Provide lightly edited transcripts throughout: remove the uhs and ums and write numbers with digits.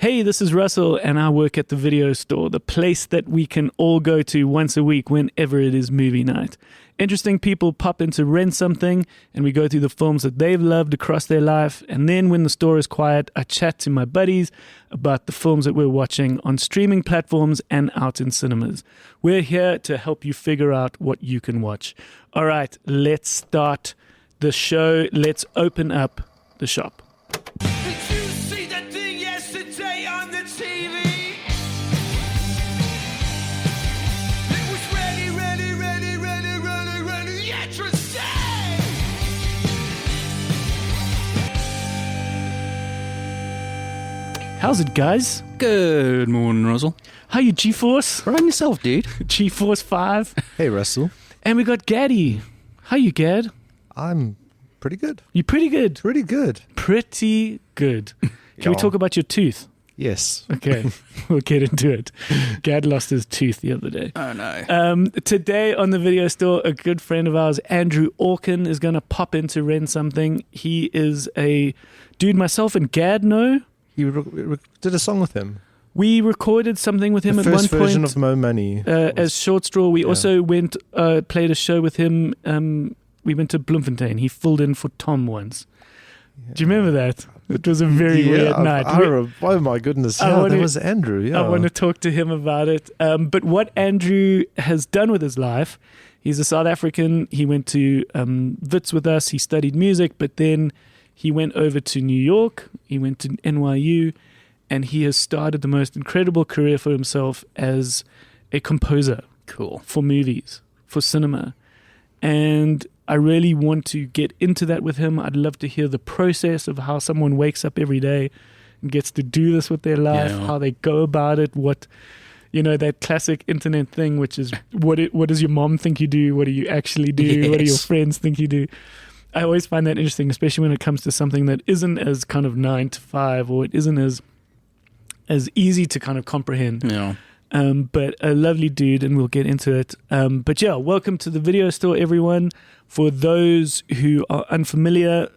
Hey, this is Russell, and I work at the video store, the place that we can all go to once a week whenever it is movie night. Interesting people pop in to rent something, and we go through the films that they've loved across their life. And then when the store is quiet, I chat to my buddies about the films that we're watching on streaming platforms and out in cinemas. We're here to help you figure out what you can watch. All right, let's start the show. Let's open up the shop. How's it, guys? Good morning, Russell. How you, G-Force? Right on yourself, dude. G-Force 5. Hey, Russell. And we got Gaddy. How you, Gad? I'm pretty good. You pretty good? Pretty good. Pretty good. Can we talk about your tooth? Yes. Okay, we'll get into it. Gad lost his tooth the other day. Oh, no. Today on the video store, a good friend of ours, Andrew Orkin, is going to pop in to rent something. He is a dude myself and Gad know. You did a song with him. We recorded something with him the at one point. first version of Mo Money. As Short Straw. We also went, played a show with him. We went to Bloemfontein. He filled in for Tom once. Yeah. Do you remember that? It was a very weird night. Oh my goodness. Yeah, that was Andrew. Yeah. I want to talk to him about it. But what Andrew has done with his life, he's a South African. He went to Wits with us. He studied music, but then he went over to New York. He went to NYU, and he has started the most incredible career for himself as a composer. Cool. For movies, for cinema. And I really want to get into that with him. I'd love to hear the process of how someone wakes up every day and gets to do this with their life, how they go about it, what, that classic internet thing, which is what does your mom think you do? What do you actually do? Yes. What do your friends think you do? I always find that interesting, especially when it comes to something that isn't as kind of 9 to 5, or it isn't as easy to kind of comprehend. Yeah. But a lovely dude, and we'll get into it. But yeah, welcome to the video store, everyone. For those who are unfamiliar,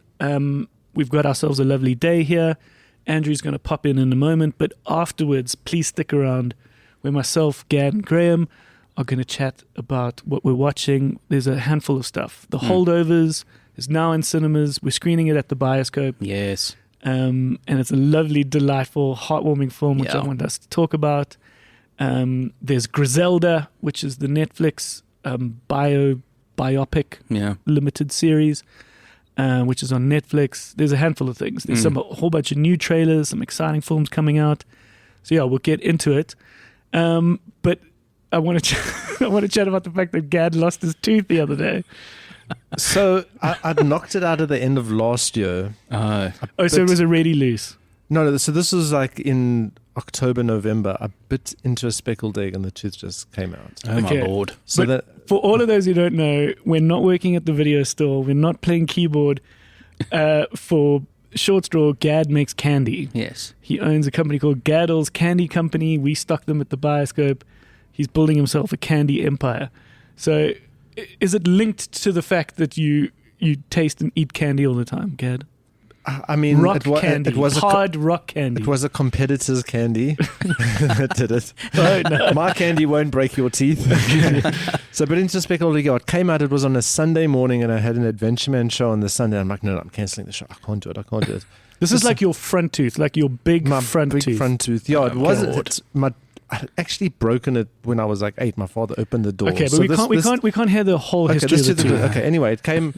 we've got ourselves a lovely day here. Andrew's going to pop in a moment, but afterwards, please stick around where myself, Gad, and Graeme are going to chat about what we're watching. There's a handful of stuff. The Holdovers is now in cinemas. We're screening it at the Bioscope. Yes. And it's a lovely, delightful, heartwarming film, which I want us to talk about. There's Griselda, which is the Netflix biopic limited series, which is on Netflix. There's a handful of things. There's a whole bunch of new trailers, some exciting films coming out. So yeah, we'll get into it. But I want to chat about the fact that Gad lost his tooth the other day. So I'd knocked it out at the end of last year. So it was already loose. No. So this was like in October, November. I bit into a speckled egg and the tooth just came out. Oh my lord! So for all of those who don't know, we're not working at the video store. We're not playing keyboard. For Short Straw, Gad makes candy. Yes. He owns a company called Gaddel's Candy Company. We stock them at the Bioscope. He's building himself a candy empire. So is it linked to the fact that you taste and eat candy all the time, Gad? I mean, candy. It was hard rock candy. It was a competitor's candy that did it. Oh, no. My candy won't break your teeth. So, but into speckled egg, it came out. It was on a Sunday morning, and I had an Adventure Man show on the Sunday. I'm like, no, I'm cancelling the show. I can't do it. This is like your front tooth, like your big front tooth. Yeah, it was. I actually broken it when I was like 8. My father opened the door. Okay, but we can't hear the whole history of the tooth. Okay, anyway, it came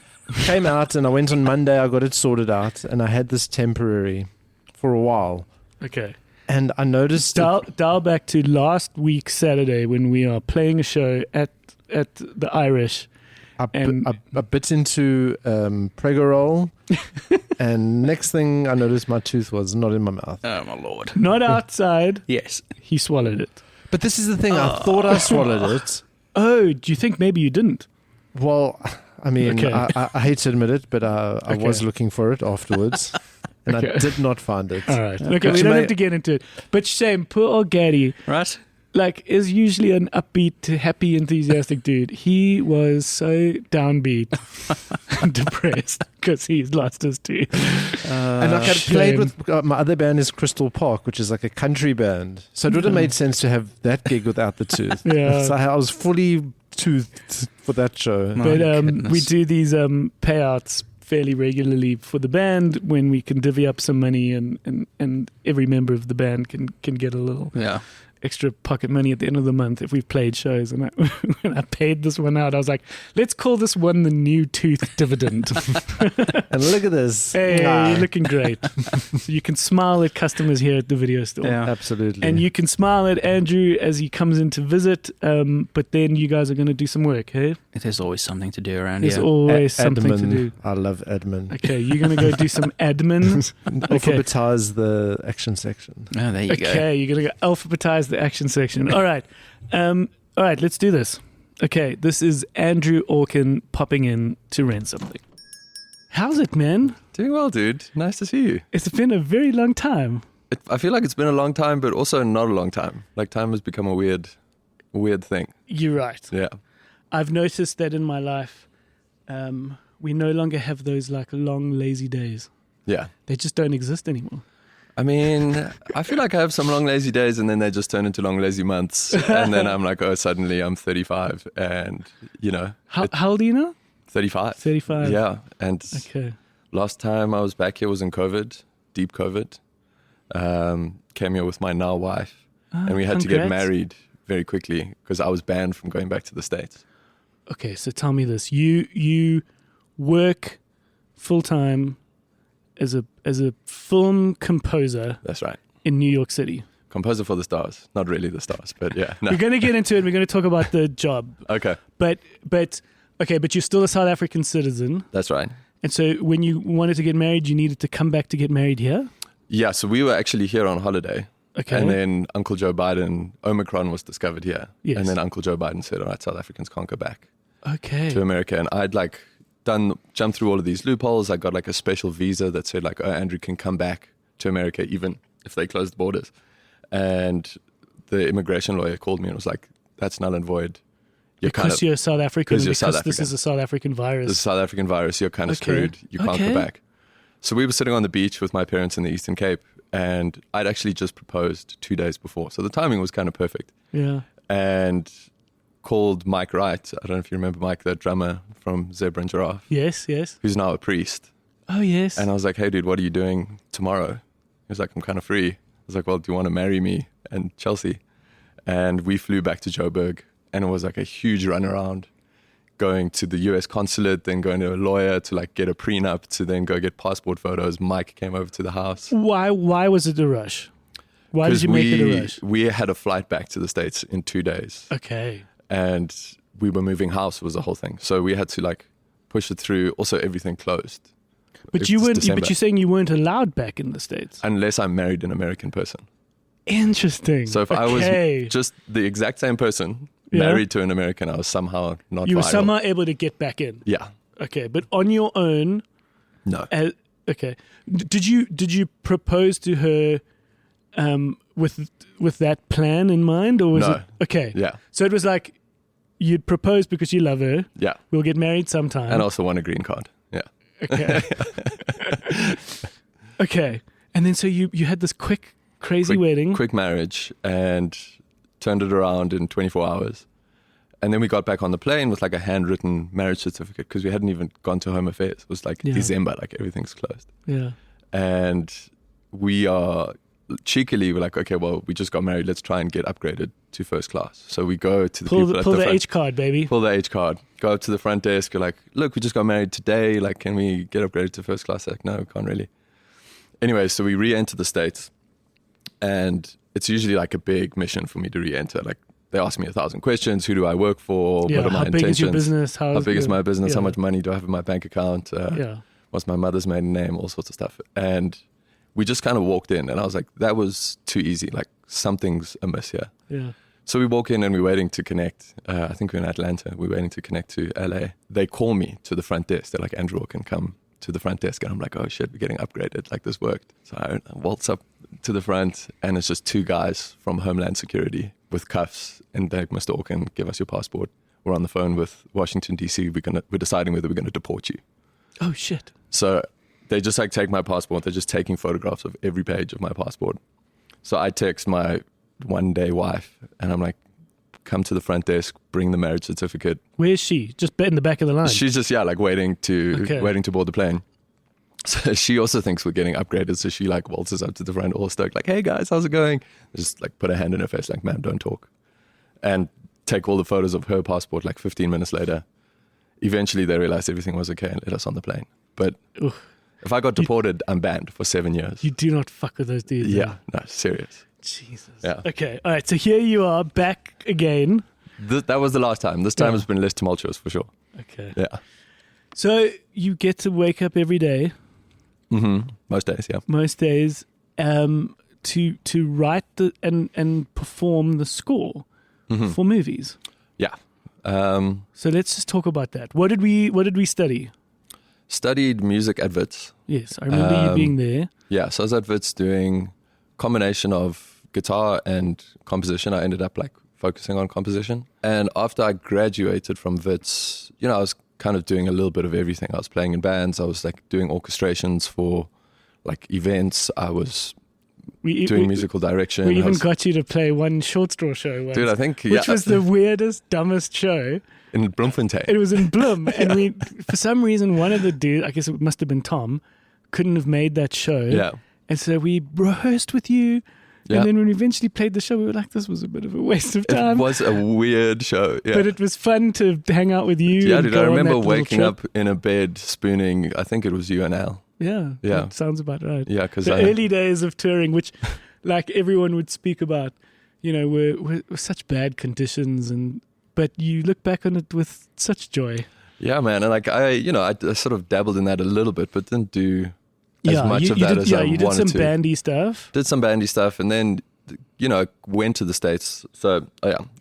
out, and I went on Monday. I got it sorted out, and I had this temporary for a while. Okay. And I noticed dial back to last week Saturday when we are playing a show at the Irish. I bit into Pregorol, and next thing I noticed, my tooth was not in my mouth. Oh my lord! Not outside. Yes, he swallowed it. But this is the thing. I thought I swallowed it. Oh, do you think maybe you didn't? Well, I mean, I hate to admit it, but I was looking for it afterwards, and I did not find it. All right. Okay, we don't have to get into it. But shame, poor old Gaddy. Right. like is usually an upbeat, happy, enthusiastic dude. He was so downbeat and depressed because he's lost his tooth. And like I played with my other band is Crystal Park, which is like a country band. So it would have made sense to have that gig without the tooth. Yeah. So I was fully toothed for that show. But we do these payouts fairly regularly for the band when we can divvy up some money and every member of the band can get a little extra pocket money at the end of the month if we've played shows. And when I paid this one out, I was like, let's call this one the new tooth dividend. And look at this. Hey, you're looking great. So you can smile at customers here at the video store. Yeah. Absolutely. And you can smile at Andrew as he comes in to visit, but then you guys are going to do some work, hey? There's always something to do around There's here. always something admin. to do. I love admin. Okay, you're going to go do some admin. Alphabetize the action section. Oh, there you go. Okay, you're going to go alphabetize the action section. All right. All right, let's do this. Okay, this is Andrew Orkin popping in to rent something. How's it, man? Doing well, dude. Nice to see you. It's been a very long time. I feel like it's been a long time, but also not a long time. Like time has become a weird thing. You're right. Yeah. I've noticed that in my life, we no longer have those like long, lazy days. Yeah. They just don't exist anymore. I mean, I feel like I have some long lazy days and then they just turn into long lazy months. And then I'm like, oh, suddenly I'm 35 and, you know. How old are you now? 35. 35. Yeah. And Okay. last time I was back here was in COVID, deep COVID. Came here with my now wife. And we had to get Congrats. married very quickly because I was banned from going back to the States. Okay, so tell me this. You work full-time as a film composer That's right. in New York City. Composer for the stars. Not really the stars, but yeah. No. We're going to get into it. We're going to talk about the job. Okay. But you're still a South African citizen. That's right. And so when you wanted to get married, you needed to come back to get married here? Yeah, so we were actually here on holiday. Okay. And then Uncle Joe Biden, Omicron was discovered here. Yes. And then Uncle Joe Biden said, all right, South Africans can't go back Okay. to America. And I'd like jumped through all of these loopholes. I got like a special visa that said like, oh, Andrew can come back to America even if they close the borders. And the immigration lawyer called me and was like, that's null and void. Because you're South African, because you're because South this is African. a South African virus. This is a South African virus. You're kind of Okay. screwed. You can't Okay. go back. So we were sitting on the beach with my parents in the Eastern Cape, and I'd actually just proposed 2 days before. So the timing was kind of perfect. Yeah. And called Mike Wright. I don't know if you remember Mike, the drummer from Zebra and Giraffe, Yes, yes. who's now a priest. Oh, yes. And I was like, hey, dude, what are you doing tomorrow? He was like, I'm kind of free. I was like, well, do you want to marry me and Chelsea? And we flew back to Joburg, and it was like a huge runaround, going to the US consulate, then going to a lawyer to like get a prenup, to then go get passport photos. Mike came over to the house. Why was it a rush? Why did you make it a rush? We had a flight back to the States in 2 days. Okay. And we were moving house was the whole thing. So we had to like push it through. Also, everything closed. But It's you weren't. December. But you're saying you weren't allowed back in the States. Unless I married an American person. Interesting. So if I was just the exact same person, Yeah. married to an American, I was somehow not you were viral. somehow able to get back in. Yeah. Okay, but on your own. No. Okay. Did you propose to her with that plan in mind, or was No. it okay? Yeah. So it was like you'd propose because you love her. Yeah. We'll get married sometime. And also won a green card. Yeah. Okay. Okay. And then so you had this crazy wedding. Quick marriage, and turned it around in 24 hours. And then we got back on the plane with like a handwritten marriage certificate because we hadn't even gone to Home Affairs. It was like Yeah. December, like everything's closed. Yeah. And we are cheekily, we're like, okay, well, we just got married. Let's try and get upgraded to first class. So we go to the Pull people at the the front. H card, baby. Pull the H card. Go up to the front desk. You're like, look, we just got married today. Like, can we get upgraded to first class? They're like, no, we can't really. Anyway, so we re-enter the States. And it's usually like a big mission for me to re-enter. Like, they ask me 1,000 questions. Who do I work for? Yeah. What are my How big intentions? is your business? How big is my business? Yeah. How much money do I have in my bank account? Yeah. What's my mother's maiden name? All sorts of stuff. And we just kind of walked in, and I was like, that was too easy. Like, something's amiss here. Yeah. So we walk in and we're waiting to connect. I think we're in Atlanta. We're waiting to connect to LA. They call me to the front desk. They're like, Andrew Orkin, come to the front desk, and I'm like, oh shit, we're getting upgraded. Like, this worked. So I waltz up to the front, and it's just 2 guys from Homeland Security with cuffs, and they're like, Mr. Orkin, give us your passport. We're on the phone with Washington, D.C. We're deciding whether we're going to deport you. Oh, shit. So they just like take my passport. They're just taking photographs of every page of my passport. So I text my one-day wife, and I'm like, come to the front desk, bring the marriage certificate. Where's she? Just in the back of the line? She's just, waiting to board the plane. So she also thinks we're getting upgraded. So she like waltzes up to the front, all stoked, like, hey guys, how's it going? Just like put her hand in her face, like, ma'am, don't talk. And take all the photos of her passport like 15 minutes later. Eventually they realized everything was okay and let us on the plane. But if I got deported, I'm banned for 7 years. You do not fuck with those dudes. Yeah, no, serious. Jesus. Yeah. Okay. All right. So here you are back again. That was the last time. This time has been less tumultuous for sure. Okay. Yeah. So you get to wake up every day. Mm-hmm. Most days, yeah. Most days, to write and perform the score for movies. Yeah. So let's just talk about that. What did we study? Studied music at Wits. Yes, I remember you being there. Yeah, so I was at Wits doing combination of guitar and composition. I ended up like focusing on composition. And after I graduated from Wits, I was kind of doing a little bit of everything. I was playing in bands. I was like doing orchestrations for like events. I was doing musical direction. We even got you to play one Short Straw show once. Dude, I think, which was the weirdest, dumbest show. In Bloemfontein. It was in Bloem. And we, for some reason, one of the dudes, I guess it must have been Tom, couldn't have made that show. Yeah. And so we rehearsed with you. Yeah. And then when we eventually played the show, we were like, this was a bit of a waste of time. It was a weird show. Yeah. But it was fun to hang out with you. Yeah, and dude, go I on remember that waking little trip. up in a bed spooning, I think it was you and Al. Yeah. Yeah. That sounds about right. Yeah, because the early days of touring, which like everyone would speak about, were such bad conditions, but you look back on it with such joy. Yeah, man. And like I sort of dabbled in that a little bit, but didn't do as much of that as I wanted to. You did some bandy stuff. Did some bandy stuff, and then, went to the States. So,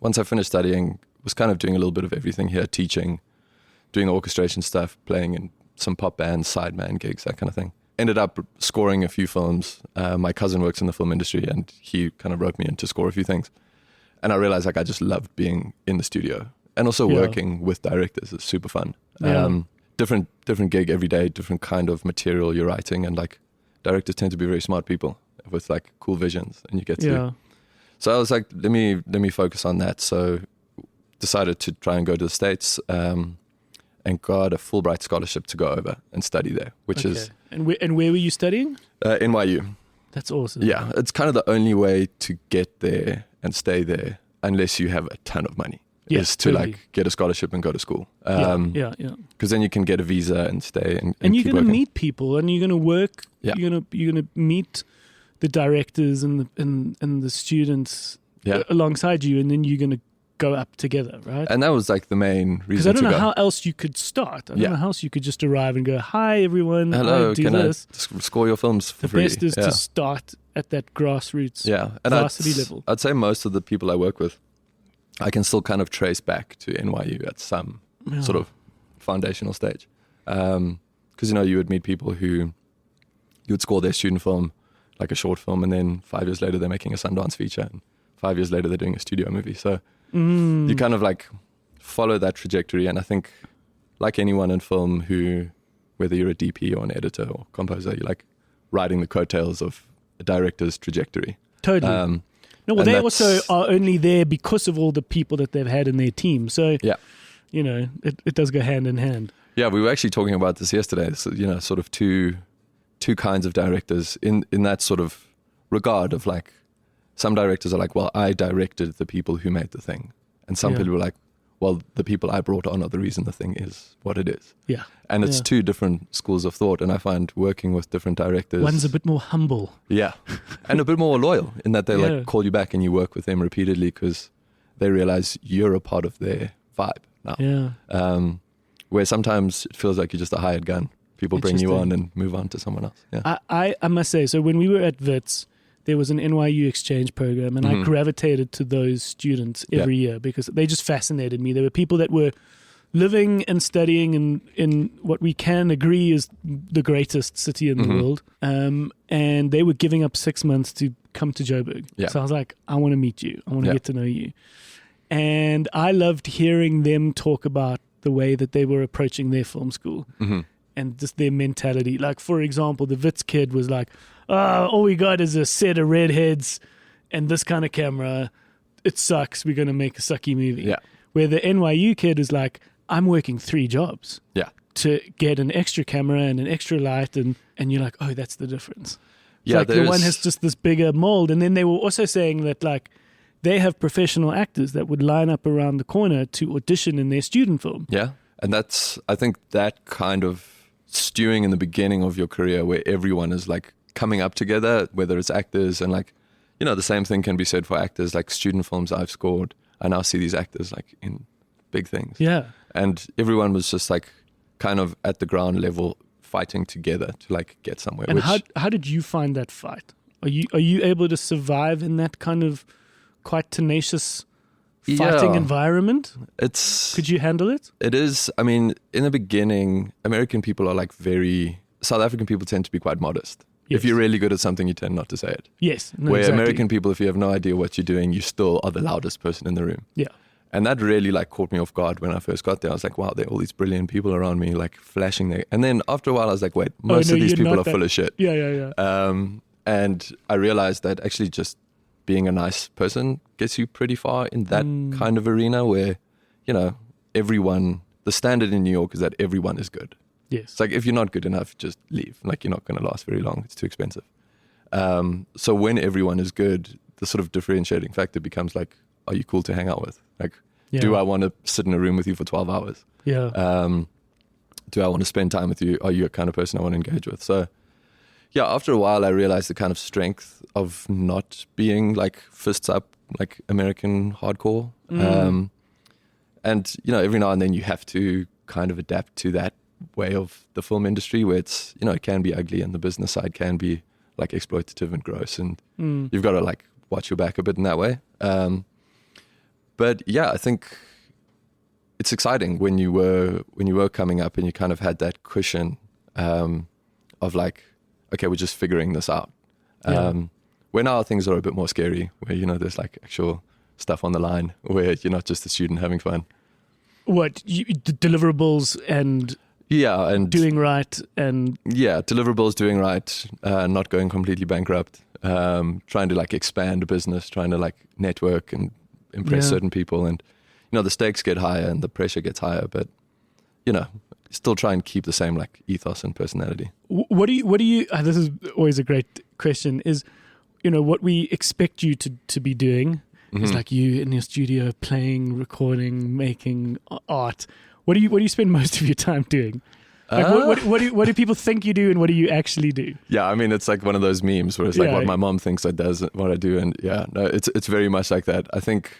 once I finished studying, was kind of doing a little bit of everything here, teaching, doing the orchestration stuff, playing in some pop bands, sideman gigs, that kind of thing. Ended up scoring a few films. My cousin works in the film industry, and he kind of roped me in to score a few things. And I realized like I just loved being in the studio, and also working with directors is super fun. Yeah. Different gig every day, different kind of material you're writing, and like directors tend to be very smart people with like cool visions, and you get to. Yeah. So I was like, let me focus on that. So decided to try and go to the States, and got a Fulbright scholarship to go over and study there, which is. And where were you studying? NYU. That's awesome. Yeah, it's kind of the only way to get there and stay there, unless you have a ton of money. Yeah, is to totally. like get a scholarship and go to school. Yeah. Because then you can get a visa and stay and you're keep going to working. meet people, and you're going to work. Yeah. You're going to meet the directors and the students alongside you, and then you're going to go up together, right? And that was like the main reason. Because I don't know to go. how else you could start. I don't know how else you could just arrive and go, "Hi, everyone. Hello, I do can this." I score your films for The free? best is to start at that grassroots varsity level. I'd say most of the people I work with, I can still kind of trace back to NYU at some sort of foundational stage. Because, you would meet people who you would score their student film, like a short film, and then 5 years later they're making a Sundance feature, and 5 years later they're doing a studio movie. So you kind of like follow that trajectory. And I think like anyone in film who, whether you're a DP or an editor or composer, you're like riding the coattails of a director's trajectory. Totally. No, well, they also are only there because of all the people that they've had in their team. So, it does go hand in hand. Yeah, we were actually talking about this yesterday. So, sort of two kinds of directors in that sort of regard of like, some directors are like, well, I directed the people who made the thing. And some people are like, well, the people I brought on are the reason the thing is what it is. Yeah. And it's two different schools of thought. And I find working with different directors. One's a bit more humble. Yeah. And a bit more loyal in that they like call you back and you work with them repeatedly because they realize you're a part of their vibe now. Yeah. Where sometimes it feels like you're just a hired gun. People bring you on and move on to someone else. Yeah. I must say, so when we were at Wits, there was an NYU exchange program, and I gravitated to those students every year because they just fascinated me. There were people that were living and studying in what we can agree is the greatest city in the world. And they were giving up 6 months to come to Joburg. Yeah. So I was like, I want to meet you. I want to get to know you. And I loved hearing them talk about the way that they were approaching their film school and just their mentality. Like, for example, the Wits kid was like, all we got is a set of redheads and this kind of camera. It sucks. We're going to make a sucky movie. Yeah. Where the NYU kid is like, I'm working 3 jobs to get an extra camera and an extra light. And you're like, oh, that's the difference. It's like the one has just this bigger mold. And then they were also saying that, like, they have professional actors that would line up around the corner to audition in their student film. Yeah. And I think that kind of stewing in the beginning of your career where everyone is like coming up together, whether it's actors and like, you know, the same thing can be said for actors, like student films I've scored. I now see these actors like in big things. Yeah. And everyone was just like kind of at the ground level fighting together to like get somewhere. And how did you find that fight? Are you able to survive in that kind of quite tenacious fighting environment? Could you handle it? It is. I mean, in the beginning, American people are like South African people tend to be quite modest. Yes. If you're really good at something, you tend not to say it. Yes. No, Where exactly. American people, if you have no idea what you're doing, you still are the loudest person in the room. Yeah. And that really like caught me off guard when I first got there. I was like, wow, there are all these brilliant people around me, like flashing there. And then after a while, I was like, wait, most of these people are full of shit. Yeah. And I realized that actually just being a nice person gets you pretty far in that kind of arena where, you know, the standard in New York is that everyone is good. Yes. It's like, if you're not good enough, just leave. Like, you're not going to last very long. It's too expensive. So when everyone is good, the sort of differentiating factor becomes like, are you cool to hang out with? Like, do I want to sit in a room with you for 12 hours? Yeah. Do I want to spend time with you? Are you a kind of person I want to engage with? So, yeah, after a while, I realized the kind of strength of not being like fists up, like American hardcore. And, you know, every now and then you have to kind of adapt to that way of the film industry where it's, you know, it can be ugly and the business side can be like exploitative and gross. And you've got to like watch your back a bit in that way. But yeah, I think it's exciting when you were coming up and you kind of had that cushion of like, okay, we're just figuring this out. Where now things are a bit more scary, where, you know, there's like actual stuff on the line where you're not just a student having fun. What, deliverables and doing right and... Yeah, deliverables, doing right, not going completely bankrupt, trying to like expand a business, trying to like network and impress certain people. And, you know, the stakes get higher and the pressure gets higher, but, you know, still try and keep the same like ethos and personality. What do you this is always a great question, is, you know, what we expect you to be doing is like you in your studio playing, recording, making art. What do you spend most of your time doing? Like what do people think you do and what do you actually do? Yeah, I mean, it's like one of those memes where it's like what my mom thinks I does, what I do. And yeah, no, it's very much like that. I think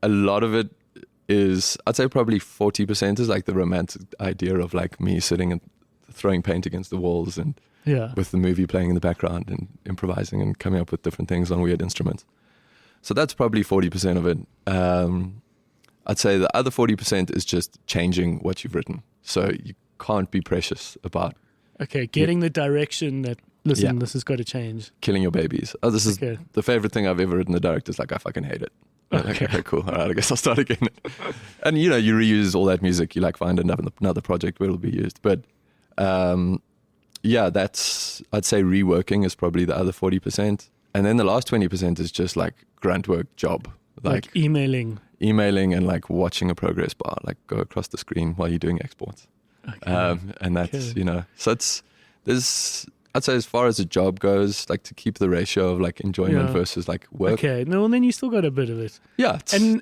a lot of it is, I'd say probably 40% is like the romantic idea of like me sitting and throwing paint against the walls and with the movie playing in the background and improvising and coming up with different things on weird instruments. So that's probably 40% of it. I'd say the other 40% is just changing what you've written. So you can't be precious about... Okay, getting the direction that, listen, this has got to change. Killing your babies. Oh, this is the favorite thing I've ever written. The director's like, I fucking hate it. Okay, cool. All right, I guess I'll start again. And, you know, you reuse all that music. You like find another project where it'll be used. But yeah, that's, I'd say reworking is probably the other 40%. And then the last 20% is just like grunt work job. Like emailing and like watching a progress bar, like go across the screen while you're doing exports. Okay. And that's, you know, so there's, I'd say as far as a job goes, like to keep the ratio of like enjoyment versus like work. Okay. No, and then you still got a bit of it. Yeah. And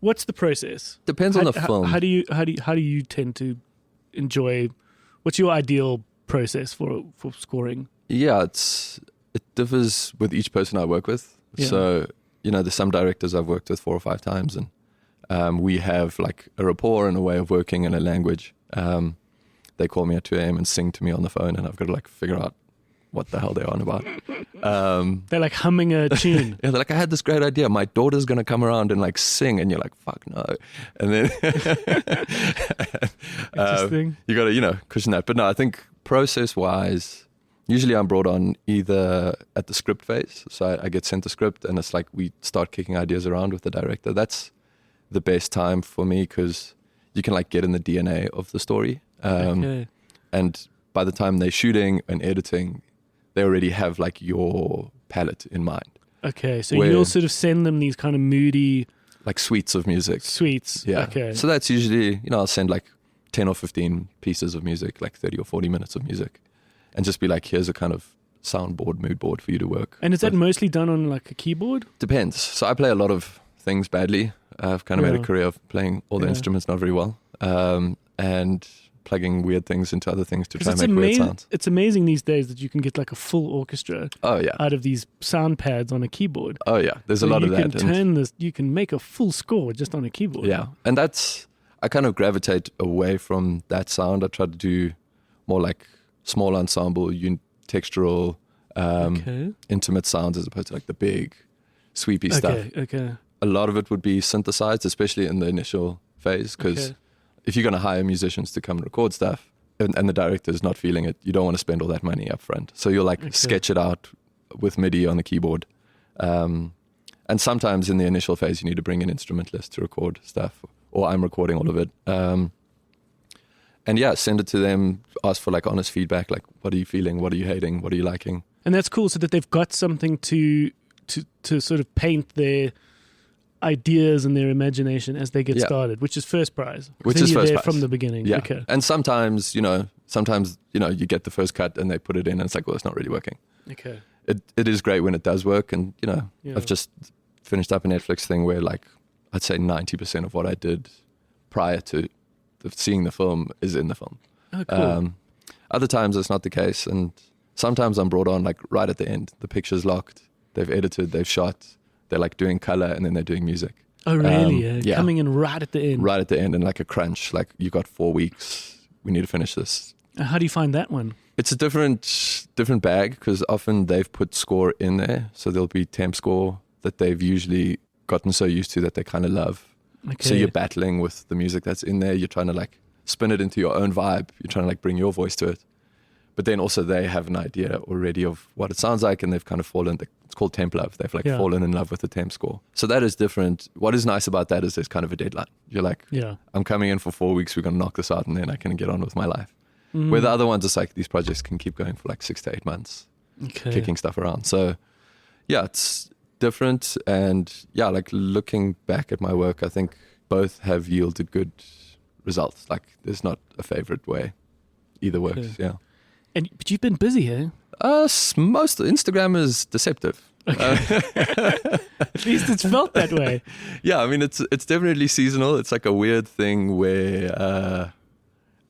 what's the process? Depends on the film. How do you tend to enjoy, what's your ideal process for scoring? Yeah, it differs with each person I work with. Yeah. So, you know, there's some directors I've worked with 4 or 5 times and we have like a rapport and a way of working and a language. They call me at 2 a.m. and sing to me on the phone and I've got to like figure out what the hell they're on about. They're like humming a tune. Yeah, they're like, I had this great idea. My daughter's going to come around and like sing. And you're like, fuck no. And then Interesting. you got to, cushion that. But no, I think process-wise, usually I'm brought on either at the script phase. So I get sent a script and it's like we start kicking ideas around with the director. That's the best time for me because you can like get in the DNA of the story. Okay. And by the time they're shooting and editing, they already have like your palette in mind. Okay, so Where- you'll sort of send them these kind of moody Like suites of music. suites. Yeah. Okay. So that's usually, I'll send like 10 or 15 pieces of music, like 30 or 40 minutes of music. And just be like, here's a kind of soundboard, mood board for you to work. And is that with. mostly done on like a keyboard? Depends. So I play a lot of things badly. I've kind of made Yeah. a career of playing all the Yeah. instruments not very well. And plugging weird things into other things to try Because and make weird sounds. it's amazing these days that you can get like a full orchestra Oh, yeah. out of these sound pads on a keyboard. Oh, yeah. There's a So lot of you that. can turn this. You can make a full score just on a keyboard. Yeah, and I kind of gravitate away from that sound. I try to do more like small ensemble, textural, Okay. intimate sounds as opposed to like the big, sweepy stuff. Okay. A lot of it would be synthesized, especially in the initial phase, because Okay. if you're going to hire musicians to come and record stuff and the director is not feeling it, you don't want to spend all that money up front. So you'll like Okay. sketch it out with MIDI on the keyboard. And sometimes in the initial phase, you need to bring an instrumentalist to record stuff, or I'm recording all of it. And yeah, send it to them, ask for like honest feedback, like what are you feeling, what are you hating, what are you liking? And that's cool, so that they've got something to sort of paint their ideas and their imagination as they get Yeah. started, which is first prize. 'Cause Which then is you're first there prize. from the beginning. Yeah. Okay. And sometimes, you get the first cut and they put it in and it's like, well, it's not really working. Okay. It is great when it does work. And, Yeah. I've just finished up a Netflix thing where like, I'd say 90% of what I did prior to seeing the film is in the film. Oh, cool. Other times it's not the case. And sometimes I'm brought on like right at the end. The picture's locked. They've edited, they've shot. They're like doing color and then they're doing music. Oh, really? yeah. Coming in right at the end. Right at the end and like a crunch. Like you got 4 weeks. We need to finish this. How do you find that one? It's a different bag because often they've put score in there. So there'll be temp score that they've usually gotten so used to that they kind of love. Okay. So you're battling with the music that's in there. You're trying to like spin it into your own vibe. You're trying to like bring your voice to it. But then also they have an idea already of what it sounds like and they've kind of fallen, it's called temp love. They've like Yeah. fallen in love with the temp score. So that is different. What is nice about that is there's kind of a deadline. You're like, Yeah. I'm coming in for 4 weeks. We're going to knock this out and then I can get on with my life. Mm. Where the other ones, it's like these projects can keep going for like 6 to 8 months, Okay. kicking stuff around. So yeah, it's different. And yeah, like looking back at my work, I think both have yielded good results. Like there's not a favorite way. Either works. Okay. Yeah. But you've been busy, eh? Most Instagram is deceptive. At least it's felt that way. Yeah, I mean it's definitely seasonal. It's like a weird thing where a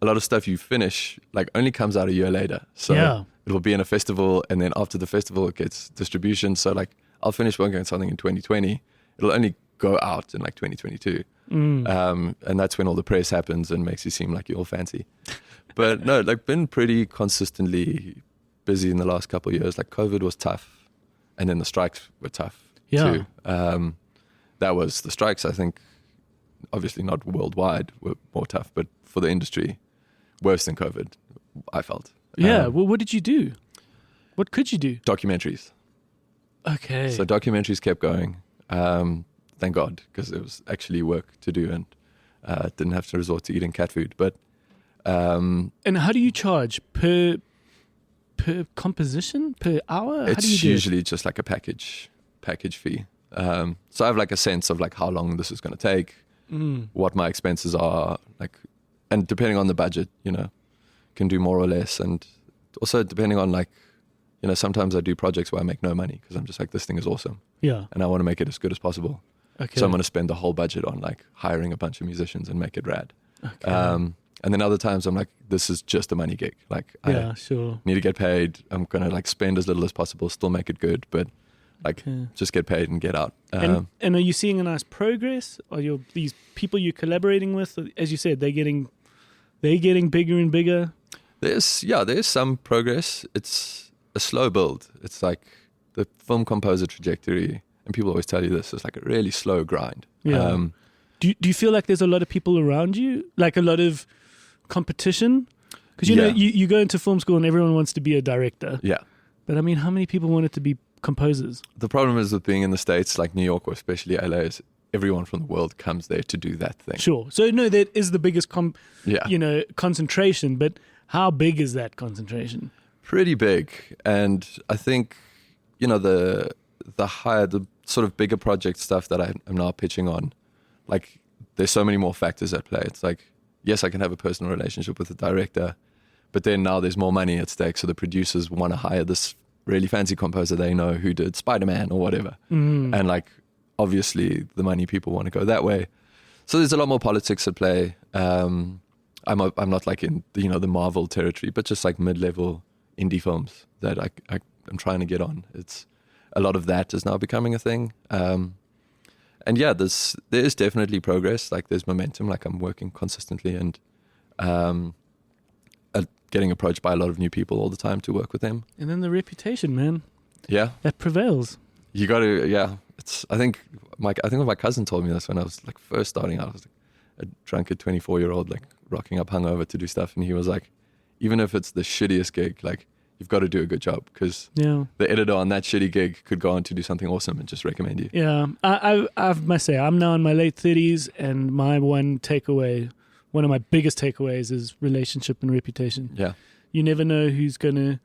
lot of stuff you finish like only comes out a year later. So Yeah. it'll be in a festival, and then after the festival it gets distribution. So like I'll finish working on something in 2020. It'll only go out in like 2022, and that's when all the press happens and makes you seem like you're all fancy. But no, like been pretty consistently busy in the last couple of years. Like COVID was tough, and then the strikes were tough Yeah. too. That was the strikes. I think, obviously not worldwide, were more tough, but for the industry, worse than COVID. I felt. Yeah. Well, what did you do? What could you do? Documentaries. Okay. So documentaries kept going. Thank God, because it was actually work to do and didn't have to resort to eating cat food. But and how do you charge per composition, per hour? How do you it's do it? usually just like a package fee. So I have like a sense of like how long this is going to take, what my expenses are, like, and depending on the budget, can do more or less, and also depending on like, sometimes I do projects where I make no money because I'm just like, this thing is awesome Yeah. and I want to make it as good as possible. Okay. So I'm going to spend the whole budget on like hiring a bunch of musicians and make it rad. Okay. And then other times I'm like, this is just a money gig. Like yeah, I sure. need to get paid. I'm going to like spend as little as possible, still make it good, but like Okay. just get paid and get out. And are you seeing a nice progress? Are these people you're collaborating with, as you said, they're getting bigger and bigger? There's some progress. It's a slow build. It's like the film composer trajectory, and people always tell you this, it's like a really slow grind. Yeah. Do you feel like there's a lot of people around you, like a lot of competition? Because you know you go into film school and everyone wants to be a director. Yeah. But I mean, how many people wanted to be composers? The problem is with being in the States, like New York or especially LA, is everyone from the world comes there to do that thing. Sure. So no, that is the biggest concentration. But how big is that concentration? Pretty big. And I think, the sort of bigger project stuff that I'm now pitching on, like there's so many more factors at play. It's like, yes, I can have a personal relationship with the director, but then now there's more money at stake. So the producers want to hire this really fancy composer they know who did Spider-Man or whatever. And like, obviously the money people want to go that way. So there's a lot more politics at play. I'm not like in the Marvel territory, but just like mid-level indie films that I'm trying to get on. It's a lot of that is now becoming a thing. And yeah, there is definitely progress. Like there's momentum. Like I'm working consistently and getting approached by a lot of new people all the time to work with them. And then the reputation, man. Yeah, that prevails. You got to. Yeah, I think my cousin told me this when I was like first starting out. I was like a drunken 24-year-old, like rocking up hungover to do stuff, and he was like, even if it's the shittiest gig, like you've got to do a good job because the editor on that shitty gig could go on to do something awesome and just recommend you. Yeah, I must say, I'm now in my late 30s, and my one of my biggest takeaways is relationship and reputation. Yeah. You never know who's going to,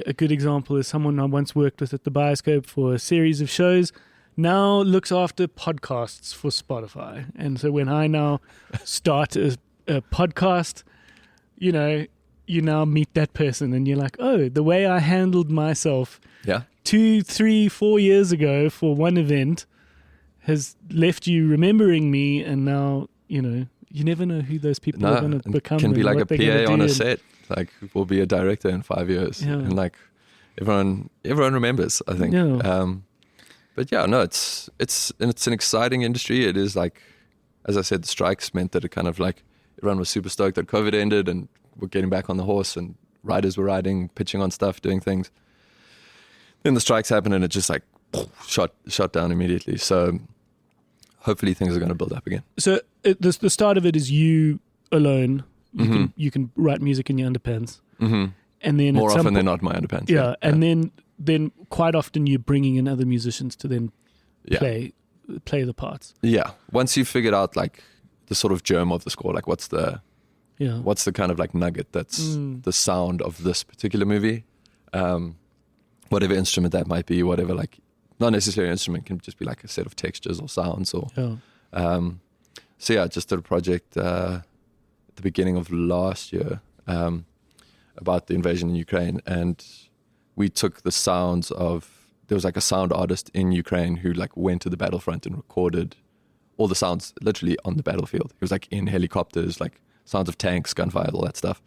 a good example is someone I once worked with at the Bioscope for a series of shows, now looks after podcasts for Spotify. And so when I now start a podcast, you now meet that person and you're like, oh, the way I handled myself 2, 3, 4 years ago for one event has left you remembering me, and now, you never know who those people are going to become. It can be like a PA on a and set. Like we'll be a director in 5 years, and like everyone remembers, I think. Yeah. But yeah, no, it's an exciting industry. It is like, as I said, the strikes meant that it kind of like everyone was super stoked that COVID ended and we're getting back on the horse, and writers were writing, pitching on stuff, doing things. Then the strikes happened and it just like shot down immediately. So hopefully things are going to build up again. So the start of it is you alone. You can write music in your underpants, and then more often than not my underpants. Yeah, and then quite often you're bringing in other musicians to then play the parts. Yeah, once you've figured out like the sort of germ of the score, like what's the kind of like nugget that's the sound of this particular movie, whatever instrument that might be, whatever, like not necessarily an instrument, can just be like a set of textures or sounds or so yeah, I just did a project at the beginning of last year about the invasion in Ukraine, and we took the sounds of, there was like a sound artist in Ukraine who like went to the battlefront and recorded all the sounds literally on the battlefield. He was like in helicopters, like sounds of tanks, gunfire, all that stuff.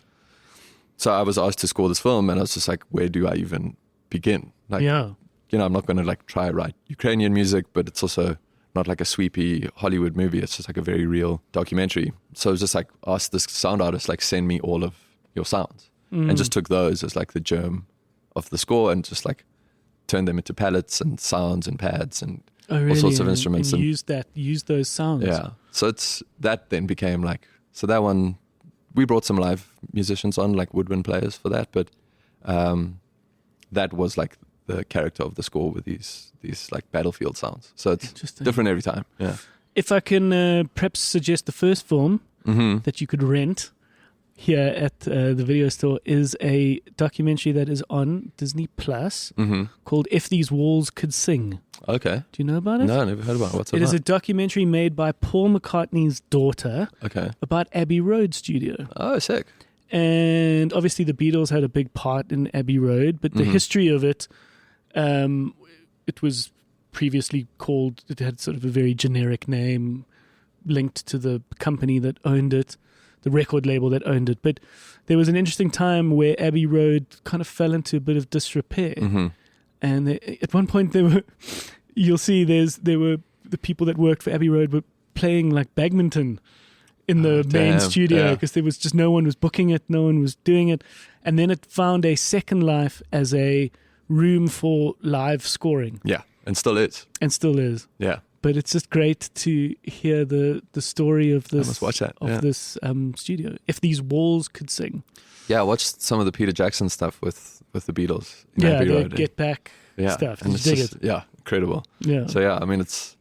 So I was asked to score this film, and I was just like, where do I even begin? Like, I'm not going to like try write Ukrainian music, but it's also not like a sweepy Hollywood movie. It's just like a very real documentary. So I was just like, asked this sound artist, like send me all of your sounds, and just took those as like the germ of the score and just like turned them into palettes and sounds and pads and all sorts of instruments. And use those sounds. Yeah. So that then became like, so that one, we brought some live musicians on, like woodwind players for that, but that was like the character of the score with these like battlefield sounds. So it's different every time. Yeah. If I can perhaps suggest the first film that you could rent here at the video store is a documentary that is on Disney Plus called If These Walls Could Sing. Okay. Do you know about it? No, I never heard about it. What's it about? It is a about? documentary made by Paul McCartney's daughter about Abbey Road Studio. Oh, sick. And obviously the Beatles had a big part in Abbey Road, but the history of it, it was previously called, it had sort of a very generic name linked to the company that owned it, the record label that owned it. But there was an interesting time where Abbey Road kind of fell into a bit of disrepair. And at one point you'll see there were the people that worked for Abbey Road were playing like badminton in the main damn, studio yeah. because there was just no one was booking it, no one was doing it. And then it found a second life as a room for live scoring, Yeah, and still is. and still is. Yeah, But it's just great to hear the story of this, must watch that, of yeah. this studio. If these walls could sing. yeah. I watched some of the Peter Jackson stuff with the Beatles. In Yeah, Abbey the Road. Get Back yeah, stuff. and Did it's you dig just, yeah, incredible. Yeah. So yeah, I mean, it's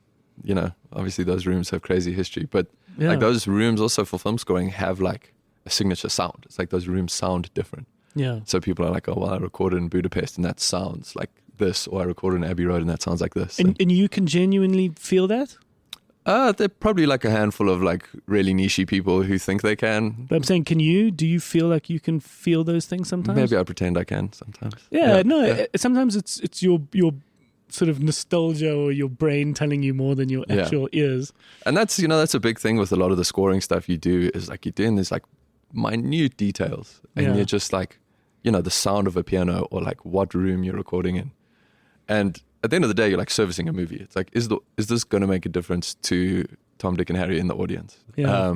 obviously those rooms have crazy history, but yeah. like those rooms also for film scoring have like a signature sound. It's like those rooms sound different. Yeah. So people are like, oh, well, I recorded in Budapest and that sounds like this, or I recorded in Abbey Road and that sounds like this. And you can genuinely feel that? They're probably like a handful of like really nichey people who think they can. But I'm saying, do you feel like you can feel those things sometimes? Maybe I pretend I can sometimes. Yeah, no. yeah. Sometimes it's your sort of nostalgia or your brain telling you more than your Yeah. actual ears. And that's a big thing with a lot of the scoring stuff you do is like you're doing these like minute details and Yeah. you're just like, the sound of a piano or like what room you're recording in. And at the end of the day, you're like servicing a movie. It's like, is this going to make a difference to Tom, Dick, and Harry in the audience? Yeah.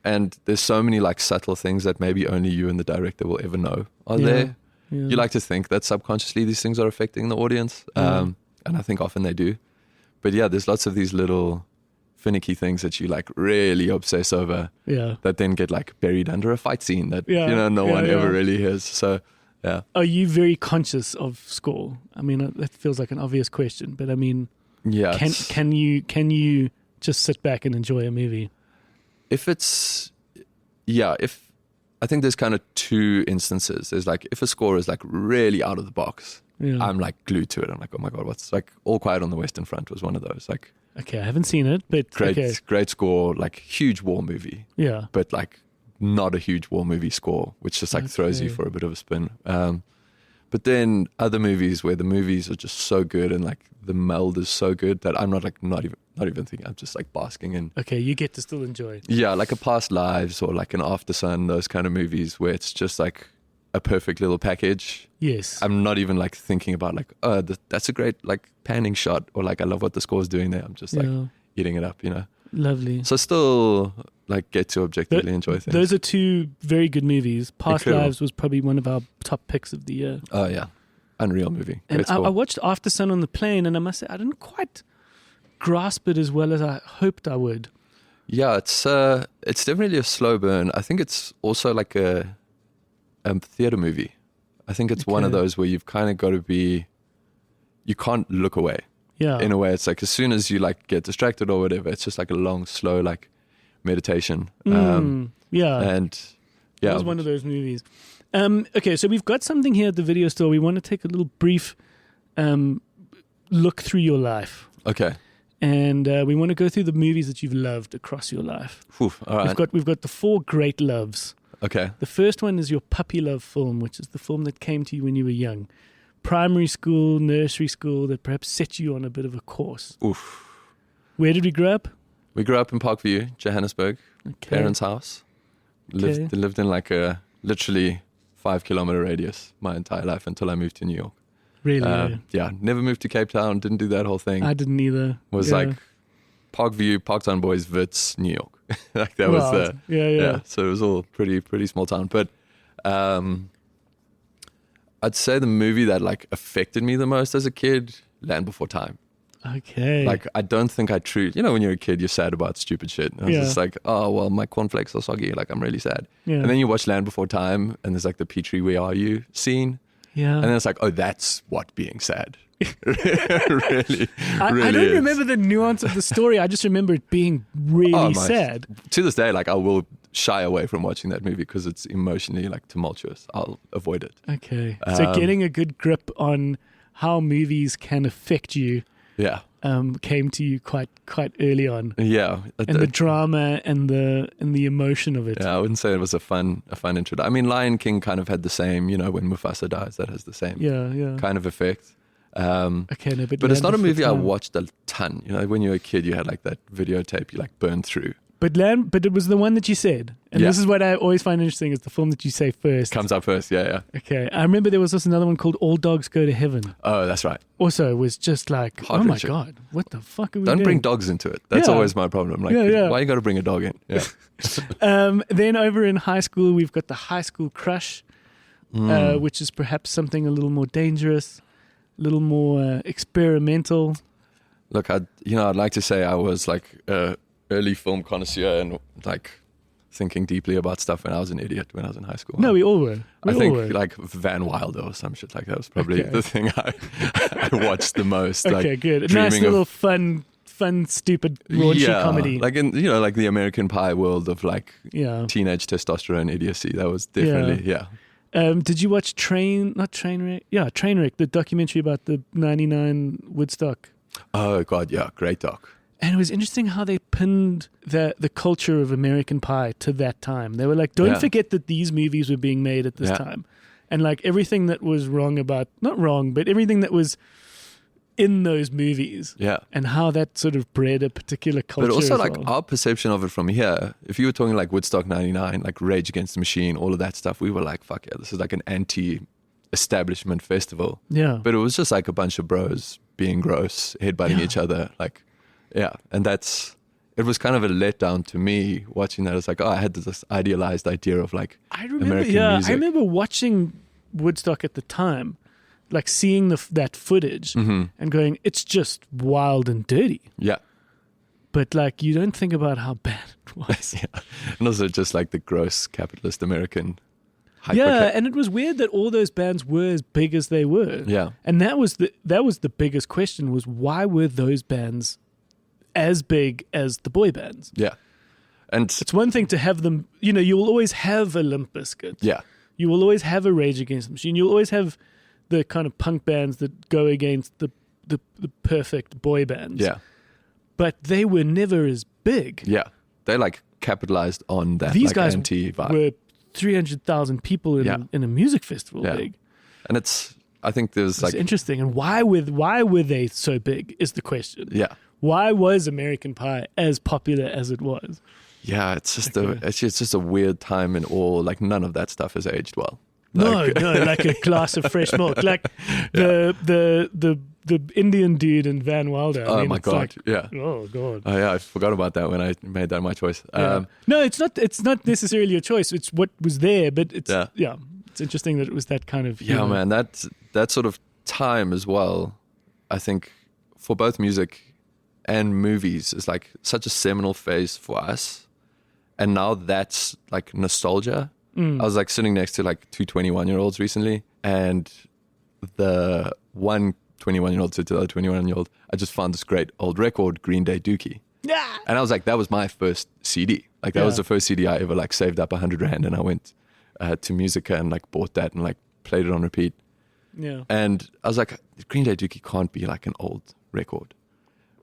And there's so many like subtle things that maybe only you and the director will ever know are Yeah. there. Yeah. You like to think that subconsciously these things are affecting the audience. Yeah. And I think often they do. But yeah, there's lots of these little finicky things that you like really obsess over Yeah. that then get like buried under a fight scene that, Yeah. no Yeah, one yeah. ever really hears. So yeah. Are you very conscious of score? I mean, that feels like an obvious question, but I mean, Yeah. can you just sit back and enjoy a movie? If I think there's kind of two instances. There's like if a score is like really out of the box, Yeah. I'm like glued to it. I'm like, oh my God, what's like All Quiet on the Western Front was one of those. Like Okay, I haven't seen it, but great score, like huge war movie, Yeah. but like not a huge war movie score, which just like throws you Okay. for a bit of a spin. But then other movies where the movies are just so good and like the meld is so good that I'm not even thinking. I'm just like basking in. Okay, you get to still enjoy it. Yeah, like a Past Lives or like an After Sun, those kind of movies where it's just like a perfect little package. Yes. I'm not even like thinking about like, oh, that's a great like panning shot or like I love what the score's doing there. I'm just like Yeah. eating it up, Lovely. So still like get to objectively enjoy things. Those are two very good movies. Past Incredible. Lives was probably one of our top picks of the year. Oh yeah, unreal movie. And Great I score. watched After Sun on the plane, and I must say, I didn't quite grasp it as well as I hoped I would. Yeah, it's definitely a slow burn. I think it's also like a theater movie. I think it's one of Okay. those where you've kind of got to be, you can't look away. Yeah. In a way, it's like as soon as you like get distracted or whatever, it's just like a long, slow like meditation. Yeah. And yeah, It was one of those movies. Okay, so we've got something here at the video store. We want to take a little brief look through your life. okay. And we want to go through the movies that you've loved across your life. Whew, all right. We've got the 4 great loves. Okay. The first one is your puppy love film, which is the film that came to you when you were young. Primary school, nursery school, that perhaps set you on a bit of a course. Oof. Where did we grow up? We grew up in Parkview, Johannesburg. Okay. Parents' house. Lived in like a literally 5-kilometer radius my entire life until I moved to New York. Really? Yeah, never moved to Cape Town. Didn't do that whole thing. I didn't either. Was Yeah. like Parkview, Parktown Boys, Wits, New York. Like that was Right. the Yeah. So it was all pretty small town. But I'd say the movie that like affected me the most as a kid, Land Before Time. Okay. Like I don't think I truly, when you're a kid, you're sad about stupid shit. And I was Yeah. just like, oh well, my cornflakes are soggy. Like I'm really sad. yeah. And then you watch Land Before Time, and there's like the Petrie, where are you scene, yeah. and then it's like, oh, that's what being sad really, I really don't is. remember the nuance of the story. I just remember it being really Oh, my- sad. To this day, like I will shy away from watching that movie because it's emotionally like tumultuous. I'll avoid it. Okay. So getting a good grip on how movies can affect you Yeah, came to you quite early on. yeah. And the drama and the emotion of it. Yeah, I wouldn't say it was a fun intro. I mean, Lion King kind of had the same. When Mufasa dies, that has the same Yeah. kind of effect. Okay, no, But it's not a Land movie I Before Time. watched a ton. When you were a kid, you had like that videotape you like burned through. But it was the one that you said. And this is what I always find interesting is the film that you say first. Comes up first, yeah. Okay. I remember there was also another one called All Dogs Go to Heaven. Oh, that's right. Also, it was just like, oh my God, what the fuck are we doing? Don't bring dogs into it. That's always my problem. Like, why you got to bring a dog in? Yeah. Then over in high school, we've got the High School Crush, which is perhaps something a little more dangerous, a little more experimental. Look, I'd like to say I was like early film connoisseur and like thinking deeply about stuff when I was an idiot when I was in high school. No, we all were. I think like Van Wilder or some shit like that was probably the thing I watched the most. Okay, like, good. Nice little fun, stupid, raunchy comedy. Like in like the American Pie world of like teenage testosterone idiocy. That was definitely Did you watch Trainwreck? Yeah, Trainwreck, the documentary about the '99 Woodstock. Oh God, yeah, great doc. And it was interesting how they pinned the culture of American Pie to that time. They were like, don't forget that these movies were being made at this time. And like everything that was not wrong, but everything that was in those movies. Yeah. And how that sort of bred a particular culture. But also like our perception of it from here, if you were talking like Woodstock 99, like Rage Against the Machine, all of that stuff, we were like, fuck yeah, this is like an anti-establishment festival. Yeah. But it was just like a bunch of bros being gross, headbutting each other, like, and it was kind of a letdown to me watching that. It's like, I had this idealized idea of like American music. I remember watching Woodstock at the time, like seeing that footage and going, it's just wild and dirty. Yeah. But like, you don't think about how bad it was. And also just like the gross capitalist American and it was weird that all those bands were as big as they were. Yeah. And that was the biggest question was why were those bands as big as the boy bands? Yeah. And it's one thing to have them, you will always have a Limp Bizkit. Yeah. You will always have a Rage Against the Machine. You'll always have the kind of punk bands that go against the perfect boy bands. Yeah. But they were never as big. Yeah. They like capitalized on that. These like, guys anti-vibe. were 300,000 people in a music festival big. And I think there's like... It's interesting. And why were they so big is the question. Yeah. Why was American Pie as popular as it was? Yeah, it's just a weird time in all, like none of that stuff has aged well. Like, no, like a glass of fresh milk. Like the Indian dude in Van Wilder. Oh my God, Oh God. Oh yeah, I forgot about that when I made that my choice. No, it's not necessarily a choice. It's what was there, but it's it's interesting that it was that kind of man, that sort of time as well, I think for both music and movies is like such a seminal phase for us. And now that's like nostalgia. I was like sitting next to like two 21-year-olds recently, and the one 21-year-old said to the other 21-year-old, I just found this great old record, Green Day Dookie. Yeah. And I was like, that was my first CD. Like that was the first CD I ever like saved up $100 and I went to Musica and like bought that and like played it on repeat. Yeah. And I was like, Green Day Dookie can't be like an old record.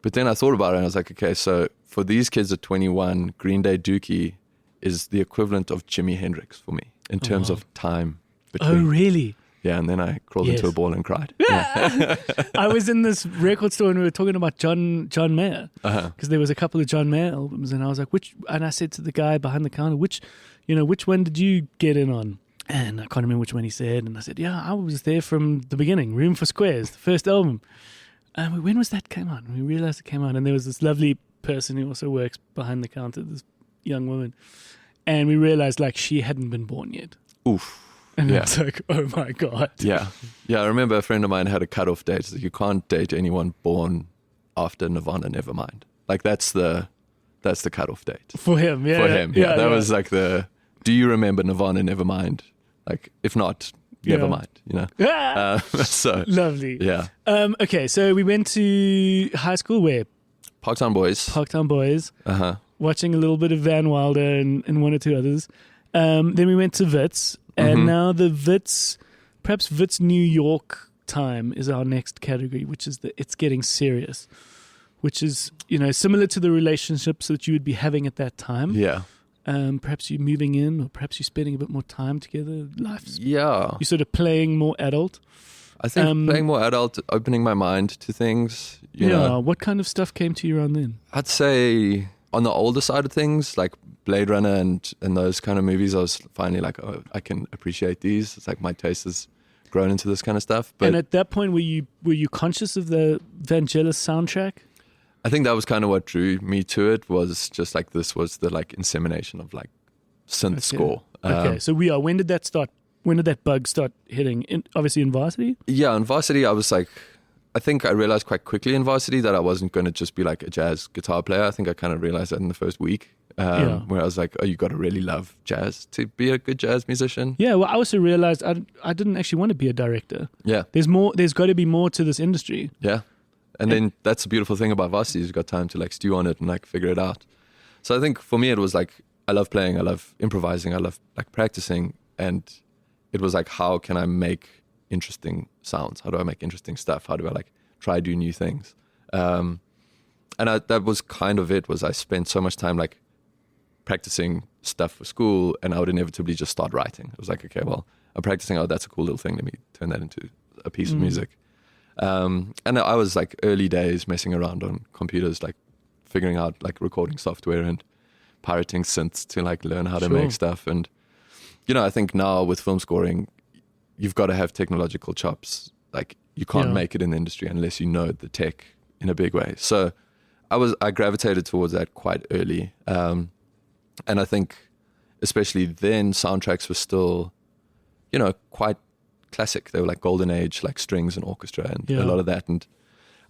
But then I thought about it and I was like, okay, so for these kids at 21, Green Day Dookie is the equivalent of Jimi Hendrix for me in terms of time between. Oh, really? Yeah, and then I crawled into a ball and cried. Yeah. I was in this record store and we were talking about John Mayer because there was a couple of John Mayer albums, and I was like, and I said to the guy behind the counter, which one did you get in on? And I can't remember which one he said, and I said, yeah, I was there from the beginning, Room for Squares, the first album. And when was that came out? And we realized it came out, and there was this lovely person who also works behind the counter, this young woman, and we realized like she hadn't been born yet. Oof. And it's like, oh my God. Yeah. Yeah, I remember a friend of mine had a cutoff date. So you can't date anyone born after Nirvana, Nevermind. Like that's the cutoff date. For him, yeah. For him, yeah. That was like do you remember Nirvana, Nevermind? Like, if not, never mind, so lovely. Yeah. Okay, so we went to high school where? Parktown Boys. Watching a little bit of Van Wilder and one or two others. Then we went to Wits. And now perhaps Wits New York time is our next category, which is It's Getting Serious, which is, similar to the relationships that you would be having at that time. Yeah. Perhaps you're moving in, or perhaps you're spending a bit more time together. You're sort of playing more adult. I think playing more adult, opening my mind to things. You know. What kind of stuff came to you around then? I'd say on the older side of things, like Blade Runner and those kind of movies, I was finally like, oh, I can appreciate these. It's like my taste has grown into this kind of stuff. But and at that point, were you conscious of the Vangelis soundtrack? I think that was kind of what drew me to it, was just like this was the like insemination of like synth score. Okay, so when did that start? When did that bug start hitting? Obviously in varsity? Yeah, in varsity, I was like, I think I realized quite quickly in varsity that I wasn't going to just be like a jazz guitar player. I think I kind of realized that in the first week, where I was like, oh, you got to really love jazz to be a good jazz musician. Yeah, well, I also realized I didn't actually want to be a director. Yeah. There's got to be more to this industry. Yeah. And then that's the beautiful thing about varsity is you've got time to like stew on it and like figure it out. So I think for me, it was like, I love playing, I love improvising, I love like practicing. And it was like, how can I make interesting sounds? How do I make interesting stuff? How do I like try do new things? And that was kind of it, was I spent so much time like practicing stuff for school, and I would inevitably just start writing. It was like, okay, well, I'm practicing, oh, that's a cool little thing. Let me turn that into a piece of music. And I was like early days messing around on computers, like figuring out like recording software and pirating synths to like learn how to make stuff. And, you know, I think now with film scoring, you've got to have technological chops. Like you can't make it in the industry unless you know the tech in a big way. So I gravitated towards that quite early. And I think especially then soundtracks were still, you know, quite classic. They were like golden age, like strings and orchestra and a lot of that. And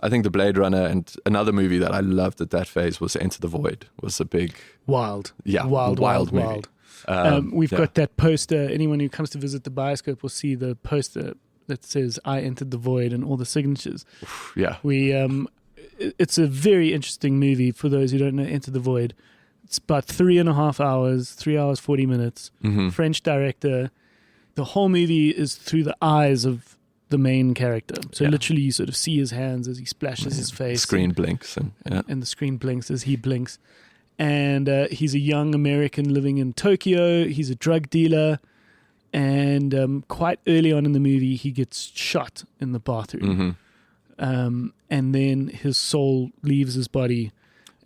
I think the Blade Runner and another movie that I loved at that phase was Enter the Void, was a big wild movie. We've got that poster. Anyone who comes to visit the Bioscope will see the poster that says I entered the void and all the signatures. Yeah. It's a very interesting movie for those who don't know Enter the Void. It's about 3.5 hours, 3 hours, 40 minutes. French director. The whole movie is through the eyes of the main character. So literally you sort of see his hands as he splashes his face. The screen blinks. And the screen blinks as he blinks. And he's a young American living in Tokyo. He's a drug dealer. And quite early on in the movie, he gets shot in the bathroom. And then his soul leaves his body.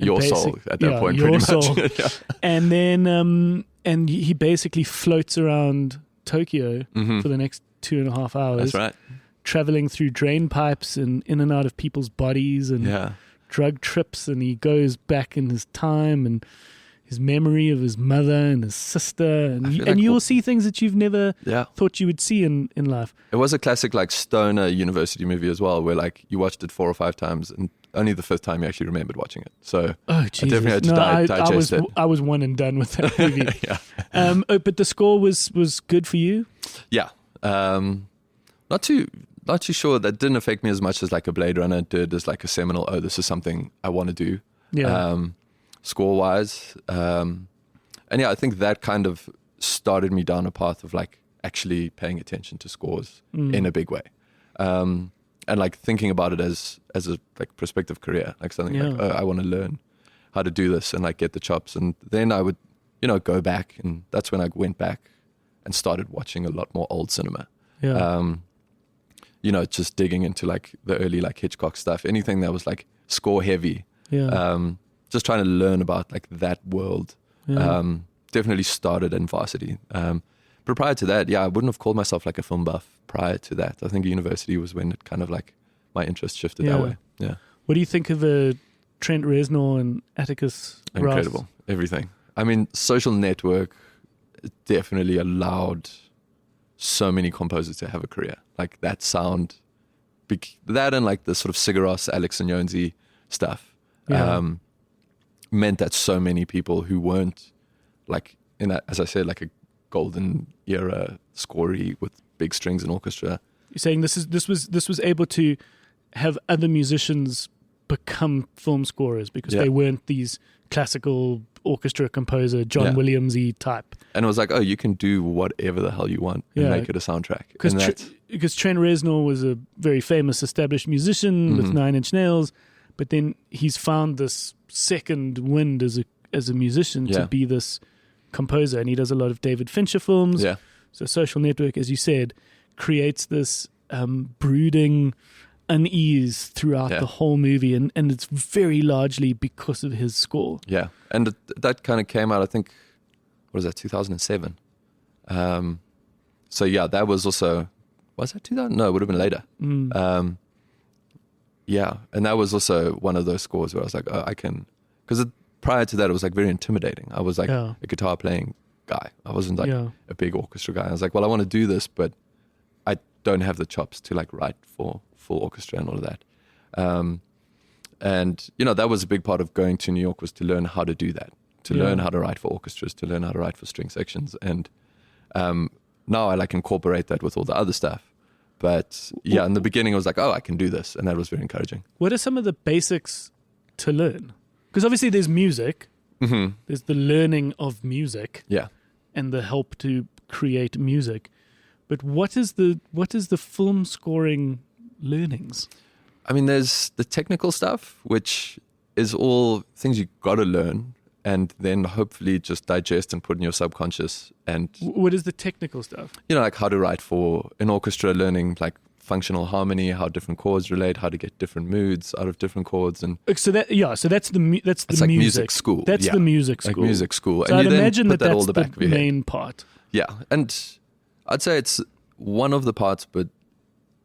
Your soul at that point, pretty soul. much. And then and he basically floats around Tokyo for the next 2.5 hours. That's right. Traveling through drain pipes and in and out of people's bodies and drug trips. And he goes back in his time and his memory of his mother and his sister. And you will see things that you've never thought you would see in life. It was a classic like stoner university movie as well, where like you watched it 4 or 5 times and only the 5th time you actually remembered watching it. So I definitely had to digest it. I was one and done with that movie. But the score was good for you? Yeah. Not too sure. That didn't affect me as much as like a Blade Runner did, as like a seminal, oh, this is something I want to do. Score wise. And I think that kind of started me down a path of like actually paying attention to scores in a big way. And like thinking about it as a like prospective career, like something like, oh, I want to learn how to do this and like get the chops. And then I would, go back, and that's when I went back and started watching a lot more old cinema. Just digging into like the early like Hitchcock stuff, anything that was like score heavy. Just trying to learn about like that world. Definitely started in varsity. But prior to that, I wouldn't have called myself like a film buff prior to that. I think university was when it kind of like my interest shifted that way. Yeah. What do you think of Trent Reznor and Atticus Ross? Incredible. Everything. I mean, Social Network definitely allowed so many composers to have a career. Like that sound, that and like the sort of Sigur Rós, Alex and Jonesy stuff meant that so many people who weren't like in that, as I said, like a golden era scorey with big strings and orchestra. You're saying this was able to have other musicians become film scorers because they weren't these classical orchestra composer John Williams-y type. And it was like, oh, you can do whatever the hell you want and make it a soundtrack. Because Trent Reznor was a very famous established musician with 9 Inch Nails, but then he's found this second wind as a musician to be this composer, and he does a lot of David Fincher films. So Social Network, as you said, creates this brooding, unease throughout Yeah. the whole movie, and it's very largely because of his score. Yeah, and that kind of came out, I think, what was that, 2007? So yeah, that was also, was that 2000? No, it would have been later. Yeah, and that was also one of those scores where I was like, oh, I can, because prior to that, it was like very intimidating. I was like Yeah. a guitar playing guy. I wasn't like Yeah. a big orchestra guy. I was like, well, I want to do this, but I don't have the chops to like write for full orchestra and all of that. And, you know, that was a big part of going to New York, was to learn how to do that, to Yeah. learn how to write for orchestras, to learn how to write for string sections. And now I like incorporate that with all the other stuff. But yeah, in the beginning, I was like, oh, I can do this. And that was very encouraging. What are some of the basics to learn? Because obviously there's music, there's the learning of music Yeah. and the help to create music. But what is the film scoring learnings? I mean, there's the technical stuff, which is all things you got to learn and then hopefully just digest and put in your subconscious. And, What is the technical stuff? you know, like how to write for an orchestra, learning like functional harmony, how different chords relate, how to get different moods out of different chords. And So that's the it's like music school. That's Yeah. the music school. like music school. So and I'd you then imagine put that all that's the back of the your head. main part. Yeah. And I'd say it's one of the parts, but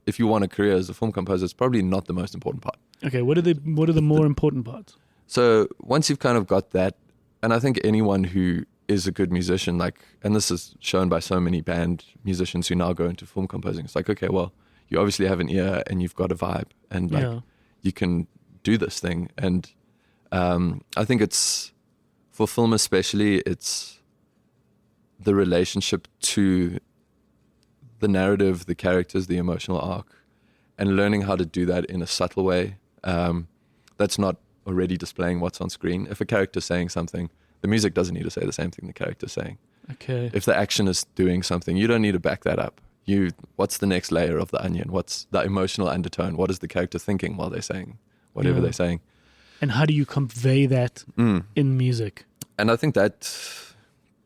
if you want a career as a film composer, it's probably not the most important part. Okay, what are the more important parts? So once you've kind of got that, and I think anyone who is a good musician, like, and this is shown by so many band musicians who now go into film composing, it's like, okay, well, you obviously have an ear and you've got a vibe, and like Yeah. you can do this thing. And I think it's, for film especially, it's the relationship to the narrative, the characters, the emotional arc, and learning how to do that in a subtle way that's not already displaying what's on screen. If a character's saying something, the music doesn't need to say the same thing the character's saying. Okay. If the action is doing something, you don't need to back that up. What's the next layer of the onion? What's the emotional undertone? What is the character thinking while they're saying whatever Yeah. they're saying? And how do you convey that in music? And I think that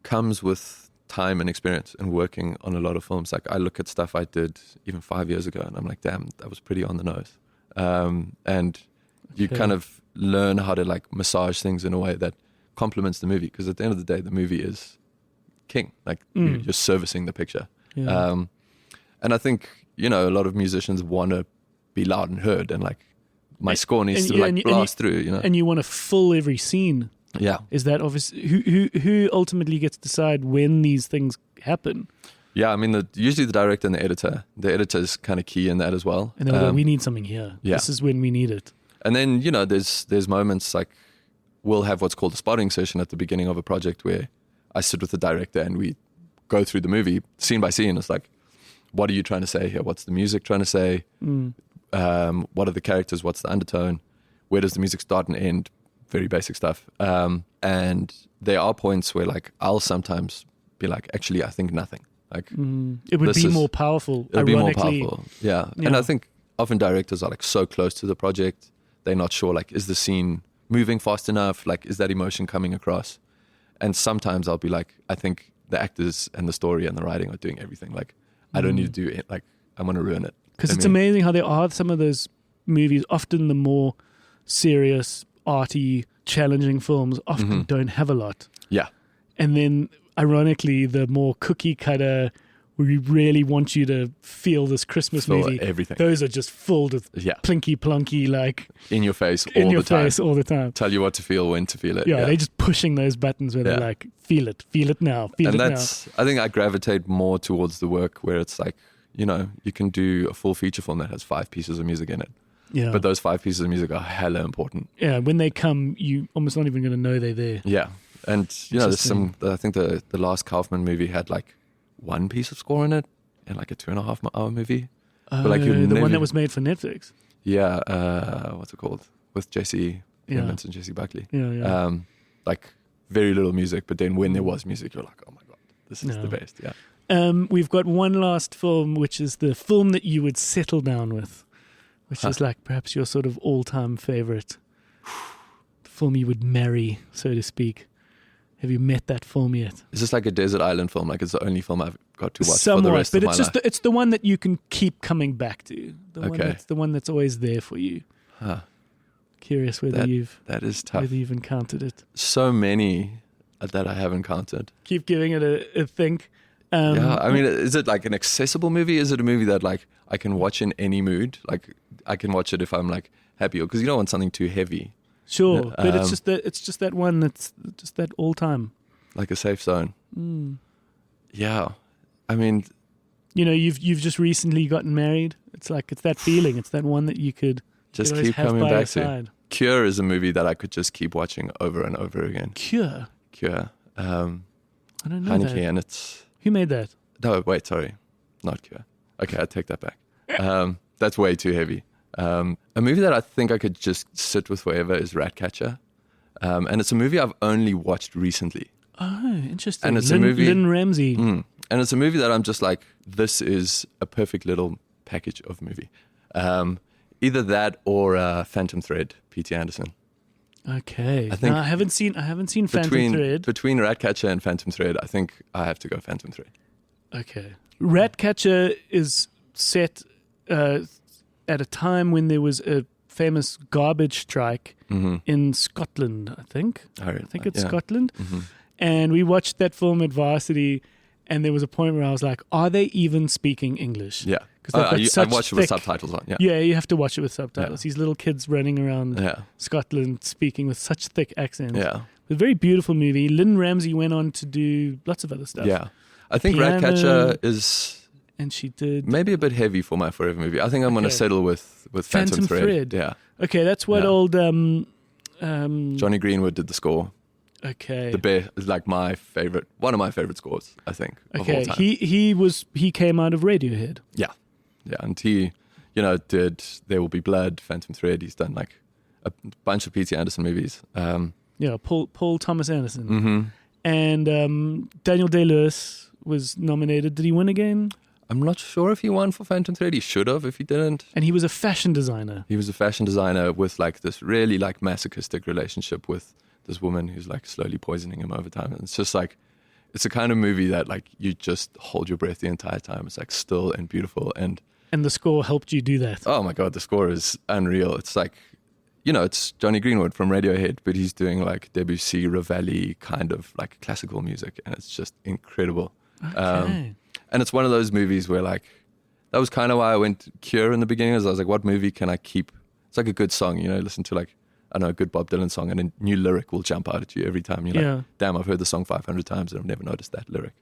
comes with time and experience and working on a lot of films. Like, I look at stuff I did even 5 years ago and I'm like, damn, that was pretty on the nose. And you Okay. kind of learn how to like massage things in a way that complements the movie. Because at the end of the day, the movie is king. Like you're servicing the picture. Yeah. And I think, you know, a lot of musicians want to be loud and heard, and like my score needs and to yeah, like and you- blast through, you know? And you want to fill every scene. Yeah. Is that obvious? Who ultimately gets to decide when these things happen? Yeah. I mean, usually the director and the editor. The editor is kind of key in that as well. And they'll go, we need something here. yeah. This is when we need it. And then, you know, there's moments like we'll have what's called a spotting session at the beginning of a project where I sit with the director and we go through the movie scene by scene. It's like, what are you trying to say here? What's the music trying to say? What are the characters? What's the undertone? Where does the music start and end? Very basic stuff. And there are points where like I'll sometimes be like, actually, I think nothing. Like It would This be is- more powerful. it'll be more Ironically, powerful. Yeah. Yeah. And I think often directors are like so close to the project, they're not sure, like, is the scene moving fast enough? Like, is that emotion coming across? And sometimes I'll be like, I think the actors and the story and the writing are doing everything. Like, I don't need to do it. Like, I want to ruin it. Because I it's mean, amazing how there are some of those movies, often the more serious, arty, challenging films, often don't have a lot. Yeah. And then, ironically, the more cookie cutter, we really want you to feel this Christmas Feel movie. everything. Those are just filled with Yeah. plinky plonky, like In your face all in your the time. face all the time. Tell you what to feel, when to feel it. Yeah, they're just pushing those buttons where they're Yeah. like, feel it now, feel And it that's, I think I gravitate more towards the work where it's like, you know, you can do a full feature film that has 5 pieces of music in it. now. Yeah. But those 5 pieces of music are hella important. Yeah, when they come, you almost not even going to know they're there. Yeah. And, you know, there's some, I think the last Kaufman movie had like 1 piece of score in it in like a 2.5 hour movie. But like the you'd one never- that was made for Netflix. Yeah. What's it called? With Jesse Yeah. Plemons and Jesse Buckley. Yeah, yeah. Like very little music, but then when there was music, you're like, oh my God, this is No. the best. Yeah. We've got one last film, which is the film that you would settle down with, which is like perhaps your sort of all-time favorite. The film you would marry, so to speak. Have you met that film yet? It's just like a desert island film. Like it's the only film I've got to watch Somewhat, for the rest but of my it's just life. it's the one that you can keep coming back to. Okay. The one that's always there for you. Huh. Curious whether That is tough. whether you've encountered it. So many that I have encountered. Keep giving it a think. Yeah, I mean, is it like an accessible movie? Is it a movie that like I can watch in any mood? Like I can watch it if I'm like happy, because you don't want something too heavy, Sure, but it's just that one that's just that all time. like a safe zone. Mm. Yeah, I mean, You know, you've just recently gotten married. It's like it's that feeling. It's that one that you could just always keep have coming by your back to. side. Cure is a movie that I could just keep watching over and over again. Cure. Cure, I don't know Haneke, that. and it's Who made that? no, wait, sorry, not Cure. Okay, I take that back. That's way too heavy. A movie that I think I could just sit with forever is Ratcatcher, and it's a movie I've only watched recently. Oh, interesting. And it's a movie- Lynn Ramsey. And it's a movie that I'm just like, this is a perfect little package of movie. Either that or Phantom Thread, P.T. Anderson. Okay. I think I haven't seen Phantom Thread. Between Ratcatcher and Phantom Thread, I think I have to go Phantom Thread. Okay. Ratcatcher is set at a time when there was a famous garbage strike in Scotland, I think. I think it's Scotland. Mm-hmm. And we watched that film at varsity, and there was a point where I was like, are they even speaking English? Yeah. Because I watched it with subtitles on. Yeah. Yeah, you have to watch it with subtitles. These little kids running around Yeah. Scotland speaking with such thick accents. Yeah. It's a very beautiful movie. Lynn Ramsey went on to do lots of other stuff. Yeah. I think Piano. Ratcatcher is And she did... maybe a bit heavy for my forever movie. I think I'm going to Okay. settle with Phantom Thread. Yeah. Okay, that's what Yeah. old... Johnny Greenwood did the score. Okay. The Bear is like one of my favorite scores, I think, of all Okay, time. he came out of Radiohead. Yeah, and he, did There Will Be Blood, Phantom Thread. He's done like a bunch of P.T. Anderson movies. Yeah, Paul Thomas Anderson. Mm-hmm. And Daniel Day-Lewis was nominated. Did he win again? I'm not sure if he won for Phantom Thread. He should have if he didn't. And he was a fashion designer. He was a fashion designer with like this really like masochistic relationship with this woman who's like slowly poisoning him over time. And it's just like, it's a kind of movie that like you just hold your breath the entire time. It's like still and beautiful. And the score helped you do that. oh my God, the score is unreal. It's like, it's Johnny Greenwood from Radiohead, but he's doing like Debussy, Ravelli kind of like classical music. And it's just incredible. Okay. And it's one of those movies where like, that was kind of why I went Cure in the beginning. Is I was like, what movie can I keep? It's like a good song, listen to like, I know, a good Bob Dylan song and a new lyric will jump out at you every time. You're like, damn, I've heard the song 500 times and I've never noticed that lyric.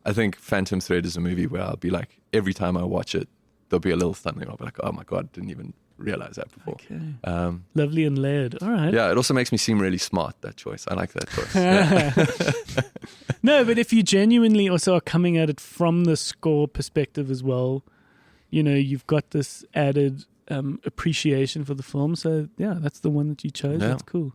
I think Phantom Thread is a movie where I'll be like, every time I watch it, there'll be a little thumbnail. I'll be like, oh my God, didn't even realize that before. Okay. Lovely and layered. All right. Yeah, it also makes me seem really smart, that choice. I like that choice. Yeah. No, but if you genuinely also are coming at it from the score perspective as well, you've got this added appreciation for the film. So, yeah, that's the one that you chose. Yeah. That's cool.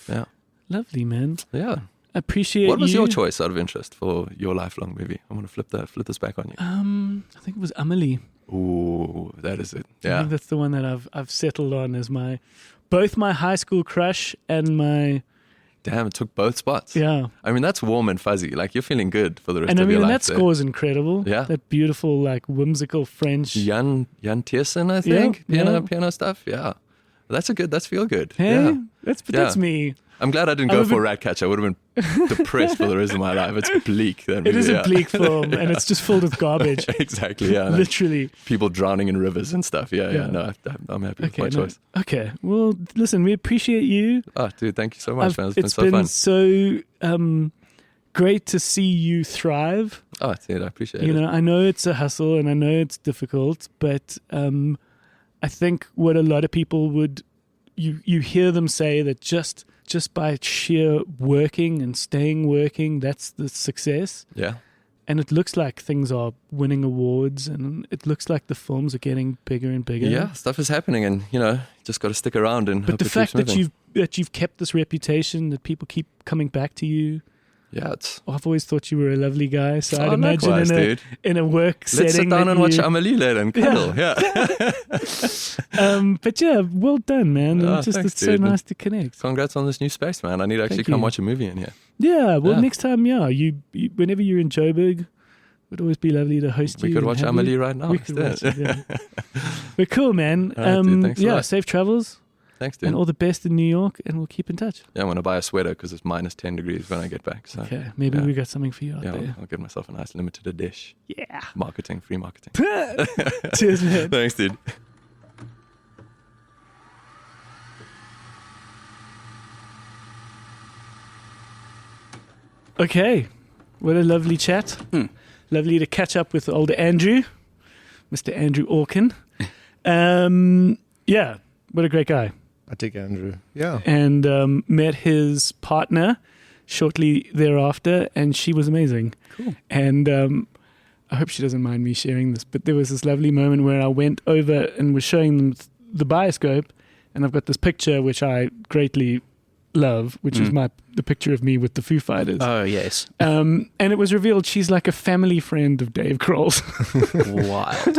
Yeah. Lovely, man. Yeah. Appreciate What was you. your choice out of interest for your lifelong movie? I want to flip this back on you. I think it was Amelie. Ooh, that is it. I Yeah. think that's the one that I've settled on as both my high school crush and my... Damn, it took both spots. Yeah. I mean, that's warm and fuzzy. Like, you're feeling good for the rest And I of your mean, life. that score is incredible. Yeah. That beautiful, like, whimsical French... Jan Tiersen, I think. Yeah. Piano stuff. Yeah. That's feel good. Hey, Yeah. that's me. I'm glad I didn't go for Ratcatcher. I would have been depressed for the rest of my life. It's bleak. That It is movie, a bleak film, and it's just filled with garbage. Exactly, yeah. Like Literally. people drowning in rivers and stuff. Yeah. Yeah. No, I'm happy with my choice. Okay. Well, listen, we appreciate you. Oh, dude, thank you so much, man. It's been been so so fun. great to see you thrive. Oh, dude, I appreciate it. I know it's a hustle, and I know it's difficult, but I think what a lot of people would... You hear them say that just by sheer working and staying working, that's the success. Yeah. And it looks like things are winning awards, and it looks like the films are getting bigger and bigger. Yeah, stuff is happening, and just got to stick around and. But hope the it fact keeps moving. that you've kept this reputation, that people keep coming back to you. Yeah, it's. I've always thought you were a lovely guy, so I'd imagine likewise, dude. in a work setting. Let's sit down and watch Amelie later and cuddle. Yeah. But yeah, well done, man. Oh, It's thanks, so dude. nice to connect. Congrats on this new space, man. I need to actually Thank come you. watch a movie in here. Yeah, well, Yeah. next time, you whenever you're in Joburg, would always be lovely to host you. We could and watch have Amelie you. right now. We could watch instead. it, yeah. But cool, man. All right, dude, thanks a lot. safe travels Thanks, dude. and all the best in New York, and we'll keep in touch. Yeah, I'm going to buy a sweater because it's minus 10 degrees when I get back. So Okay, maybe yeah. we got something for you out yeah, there. I'll get myself a nice limited edition. Yeah. Marketing, free marketing. Cheers, man. Thanks, dude. Okay, what a lovely chat. Lovely to catch up with older Andrew, Mr. Andrew Orkin. Yeah, what a great guy. I dig Andrew. Yeah. And met his partner shortly thereafter, and she was amazing. Cool. And I hope she doesn't mind me sharing this, but there was this lovely moment where I went over and was showing them the bioscope, and I've got this picture which I greatly love, which is the picture of me with the Foo Fighters. Oh, yes. And it was revealed she's like a family friend of Dave Grohl's. Wild.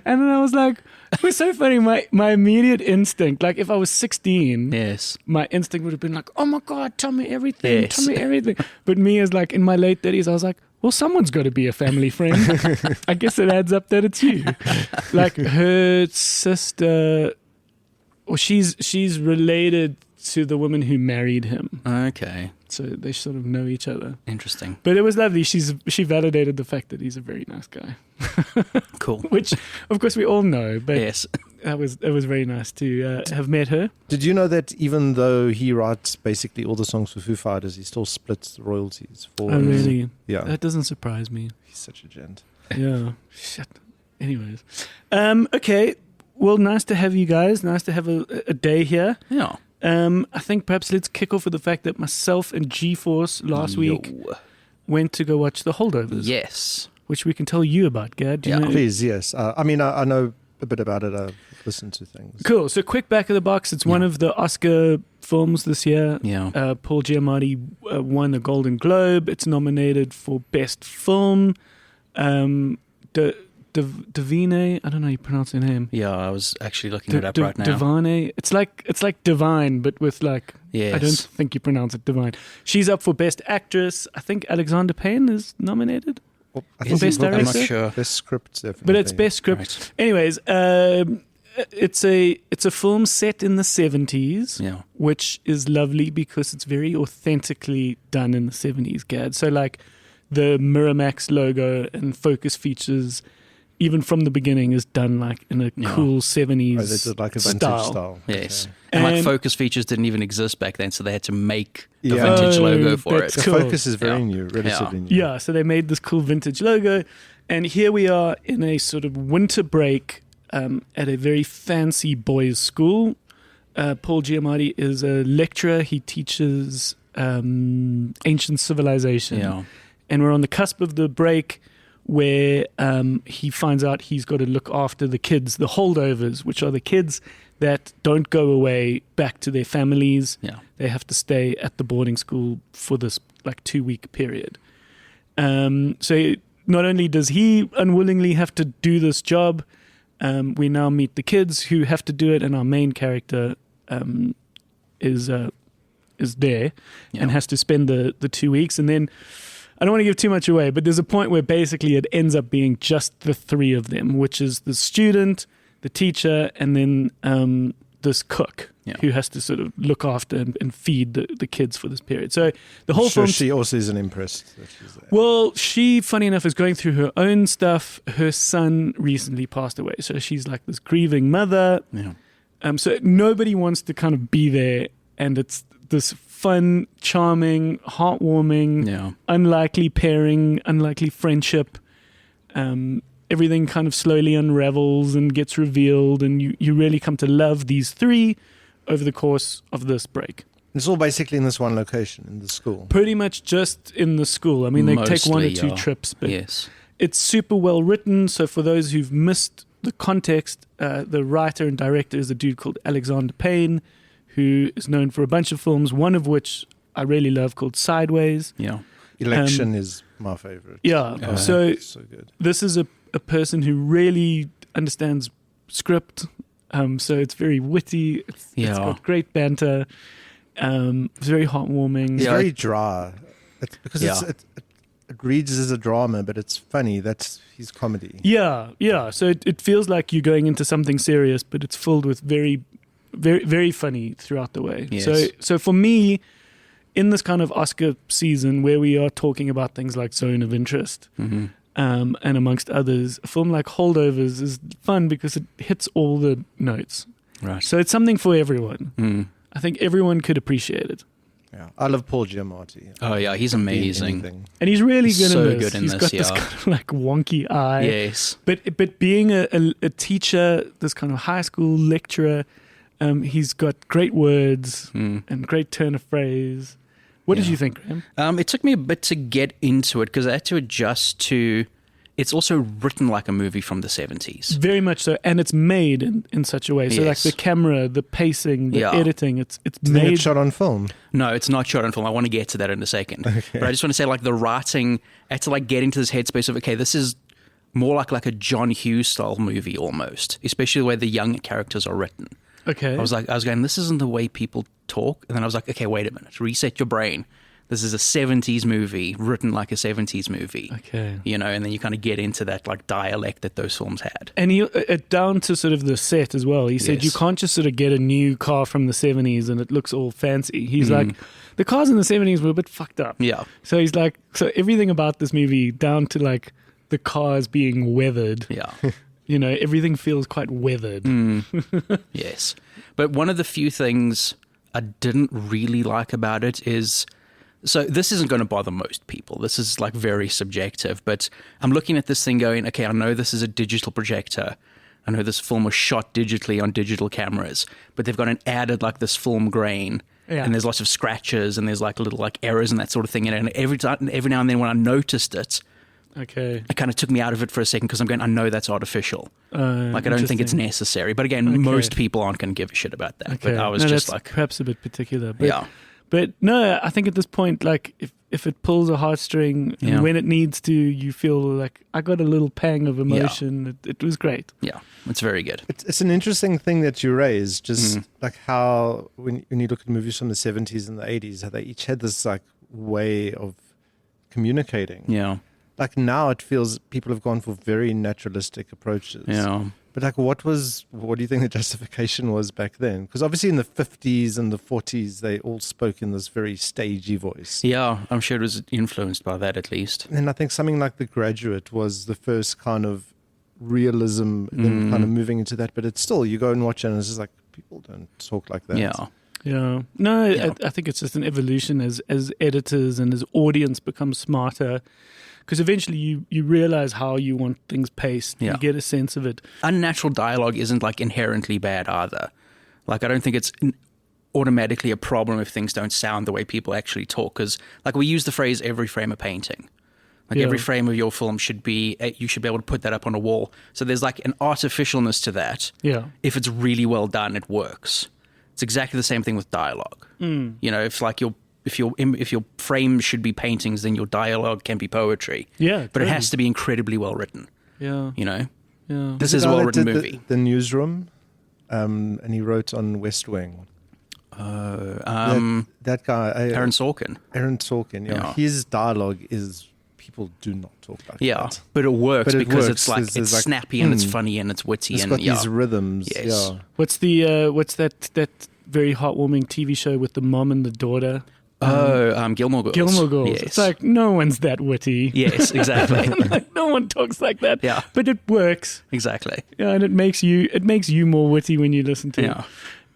And then I was like, it was so funny. My immediate instinct, like if I was 16, Yes. my instinct would have been like, oh my God, tell me everything. Yes. Tell me everything. But me as like in my late 30s, I was like, well, someone's got to be a family friend. I guess it adds up that it's you. Like her sister, or she's related to the woman who married him. Okay. So they sort of know each other. Interesting. But it was lovely. She validated the fact that he's a very nice guy, Cool. which of course we all know. But Yes. it was very nice to have met her. Did you know that even though he writes basically all the songs for Foo Fighters, he still splits the royalties for Oh, really? Yeah. That doesn't surprise me. He's such a gent. Yeah. Shit. Anyways. Okay. Well, nice to have you guys. Nice to have a day here. Yeah. I think perhaps let's kick off with the fact that myself and G-Force last week Yo. went to go watch The Holdovers. Yes. Which we can tell you about, Gad. Do you Yeah. know? Please, yes. I mean, I know a bit about it. I've listened to things. Cool. So quick back of the box. It's one of the Oscar films this year. Yeah. Paul Giamatti won a Golden Globe. It's nominated for Best Film. Davine, I don't know how you pronounce her name. Yeah, I was actually looking it up right now. Divine. It's like divine, but with like Yes. I don't think you pronounce it divine. She's up for Best Actress. I think Alexander Payne is nominated. Well, I Is Best it? I'm not Director? sure. Best script, definitely. But it's Best Script. Right. Anyways, it's a film set in the 70s. Yeah. Which is lovely because it's very authentically done in the 70s, Gad. So like the Miramax logo and focus features, even from the beginning, is done like in a cool 70s Oh, they did like a vintage style. Yes. Okay. And like And- focus features didn't even exist back then, so they had to make the Yeah. vintage Oh, logo for that's it. The cool. focus is very Yeah. new, relatively new. Yeah, so they made this cool vintage logo. And here we are in a sort of winter break at a very fancy boys' school. Paul Giamatti is a lecturer. He teaches ancient civilization. Yeah. And we're on the cusp of the break where he finds out he's got to look after the kids, the holdovers, which are the kids that don't go away back to their families. Yeah. They have to stay at the boarding school for this like 2-week period. So not only does he unwillingly have to do this job, we now meet the kids who have to do it, and our main character is there and has to spend the 2 weeks. And then I don't want to give too much away, but there's a point where basically it ends up being just the three of them, which is the student, the teacher, and then this cook who has to sort of look after and feed the kids for this period. So the whole Sure, film. she also isn't impressed that she's there. Well, she, funny enough, is going through her own stuff. Her son recently passed away, so she's like this grieving mother. Yeah. So nobody wants to kind of be there, and it's this fun, charming, heartwarming, Yeah. unlikely pairing, unlikely friendship. Everything kind of slowly unravels and gets revealed, and you really come to love these three over the course of this break. It's all basically in this one location, in the school. Pretty much just in the school. I mean, they take one or Mostly, two yeah. trips, but Yes. it's super well written. So for those who've missed the context, the writer and director is a dude called Alexander Payne, who is known for a bunch of films, one of which I really love called Sideways. Yeah. Election is my favorite. Yeah. Oh, So It's so good. this is a person who really understands script. So it's very witty. It's Yeah. got great banter. It's very heartwarming. It's Yeah. very dry. Because Yeah. it reads as a drama, but it's funny. That's his comedy. Yeah. So it feels like you're going into something serious, but it's filled with very, very, very funny throughout the way. Yes. So for me, in this kind of Oscar season where we are talking about things like Zone of Interest, Mm-hmm. and amongst others, a film like Holdovers is fun because it hits all the notes. Right. So it's something for everyone. Mm. I think everyone could appreciate it. Yeah, I love Paul Giamatti. Oh yeah, he's Could be amazing. anything. And he's really good So in this. good in He's this, got this yeah. kind of like wonky eye. Yes. But being a teacher, this kind of high school lecturer, he's got great words Mm. and great turn of phrase. What did Yeah. you think, Graeme? It took me a bit to get into it because I had to adjust to. It's also written like a movie from the 70s. Very much so, and it's made in such a way. So like Yes. the camera, the pacing, the Yeah. editing, it's Do you think made. it's shot on film? No, it's not shot on film. I want to get to that in a second. But I just want to say, like, the writing, I had to, like, get into this headspace of, okay, this is more like a John Hughes style movie almost, especially the way the young characters are written. Okay. I was going, this isn't the way people talk. And then I was like, okay, wait a minute, reset your brain. This is a 70s movie written like a 70s movie. Okay. You know, and then you kind of get into that, like, dialect that those films had. And he down to sort of the set as well. He said Yes. you can't just sort of get a new car from the 70s and it looks all fancy. He's Mm. like, the cars in the 70s were a bit fucked up. Yeah. So he's like, so everything about this movie, down to like the cars being weathered, Yeah. you know, everything feels quite weathered. Yes. But one of the few things I didn't really like about it is, so this isn't going to bother most people. This is like very subjective, but I'm looking at this thing going, okay, I know this is a digital projector. I know this film was shot digitally on digital cameras, but they've got an added like this film grain. Yeah. And there's lots of scratches and there's like little like errors and that sort of thing in it. And every now and then when I noticed it, Okay. it kind of took me out of it for a second because I'm going, I know that's artificial. Like, I don't think it's interesting. necessary. But again, Okay. most people aren't going to give a shit about that. Okay. But I was No, just that's like, perhaps a bit particular. But, yeah. But no, I think at this point, like if it pulls a heartstring and Yeah. when it needs to, you feel like I got a little pang of emotion. It was great. Yeah, it's very good. It's an interesting thing that you raise, just like how when you look at movies from the 70s and the 80s, how they each had this like way of communicating. Yeah, Like now it feels people have gone for very naturalistic approaches. yeah. But like what do you think the justification was back then? Because obviously in the 50s and the 40s, they all spoke in this very stagey voice. Yeah, I'm sure it was influenced by that at least. And I think something like The Graduate was the first kind of realism, then kind of moving into that. But it's still, you go and watch it and it's just like, people don't talk like that. Yeah, Yeah. No, Yeah. I think it's just an evolution as editors and as audience become smarter. Because eventually you realize how you want things paced. Yeah. You get a sense of it. unnatural dialogue isn't like inherently bad either. Like, I don't think it's automatically a problem if things don't sound the way people actually talk. Because like we use the phrase every frame a painting. Like Yeah. every frame of your film should be, you should be able to put that up on a wall. So there's like an artificialness to that. Yeah. If it's really well done, it works. It's exactly the same thing with dialogue. You know, if your frame should be paintings, then your dialogue can be poetry. Yeah. But it has to be incredibly well written. Yeah. You know, Yeah. this The is a guy well that written did movie. The Newsroom, and he wrote on West Wing. That guy, Aaron Sorkin. Aaron Sorkin. Yeah. His dialogue is people do not talk like Yeah, that. but it works But it because works. it's like There's it's like, snappy and it's funny and it's witty It's and got yeah. these rhythms. Yes. Yeah. What's that very heartwarming TV show with the mom and the daughter? Gilmore Girls. Gilmore Girls. Yes. It's like no one's that witty. Yes, exactly. Like no one talks like that. Yeah. But it works. Exactly. Yeah, and it makes you more witty when you listen to Yeah.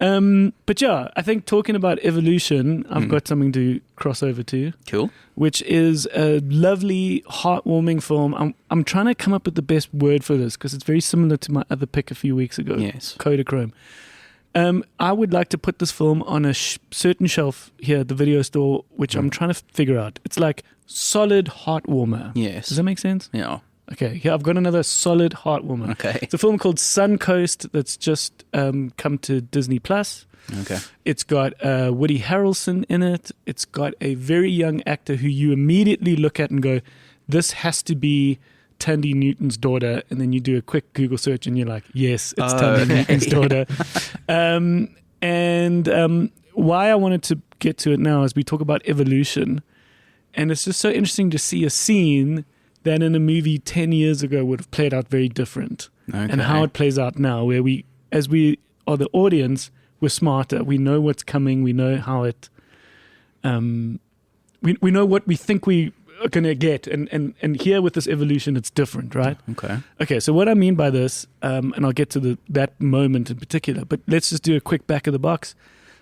it. But yeah, I think talking about evolution, I've got something to cross over to, Cool. which is a lovely, heartwarming film. I'm trying to come up with the best word for this because it's very similar to my other pick a few weeks ago. Yes. Kodachrome. I would like to put this film on a certain shelf here at the video store, which I'm trying to figure out. It's like solid heart warmer. Yes. Does that make sense? Yeah. Okay, here I've got another solid heart warmer. Okay. It's a film called Suncoast that's just come to Disney Plus. Okay. It's got Woody Harrelson in it. It's got a very young actor who you immediately look at and go, this has to be Tandy Newton's daughter. And then you do a quick Google search and you're like, yes, it's Tandy Newton's daughter. Why I wanted to get to it now is we talk about evolution. And it's just so interesting to see a scene that in a movie 10 years ago would have played out very different. Okay. And how it plays out now, where as we are the audience, we're smarter. We know what's coming. We know how it, we know what we think we are going to get. And here with this evolution, it's different, right? Okay, so what I mean by this, and I'll get to that moment in particular, but let's just do a quick back of the box.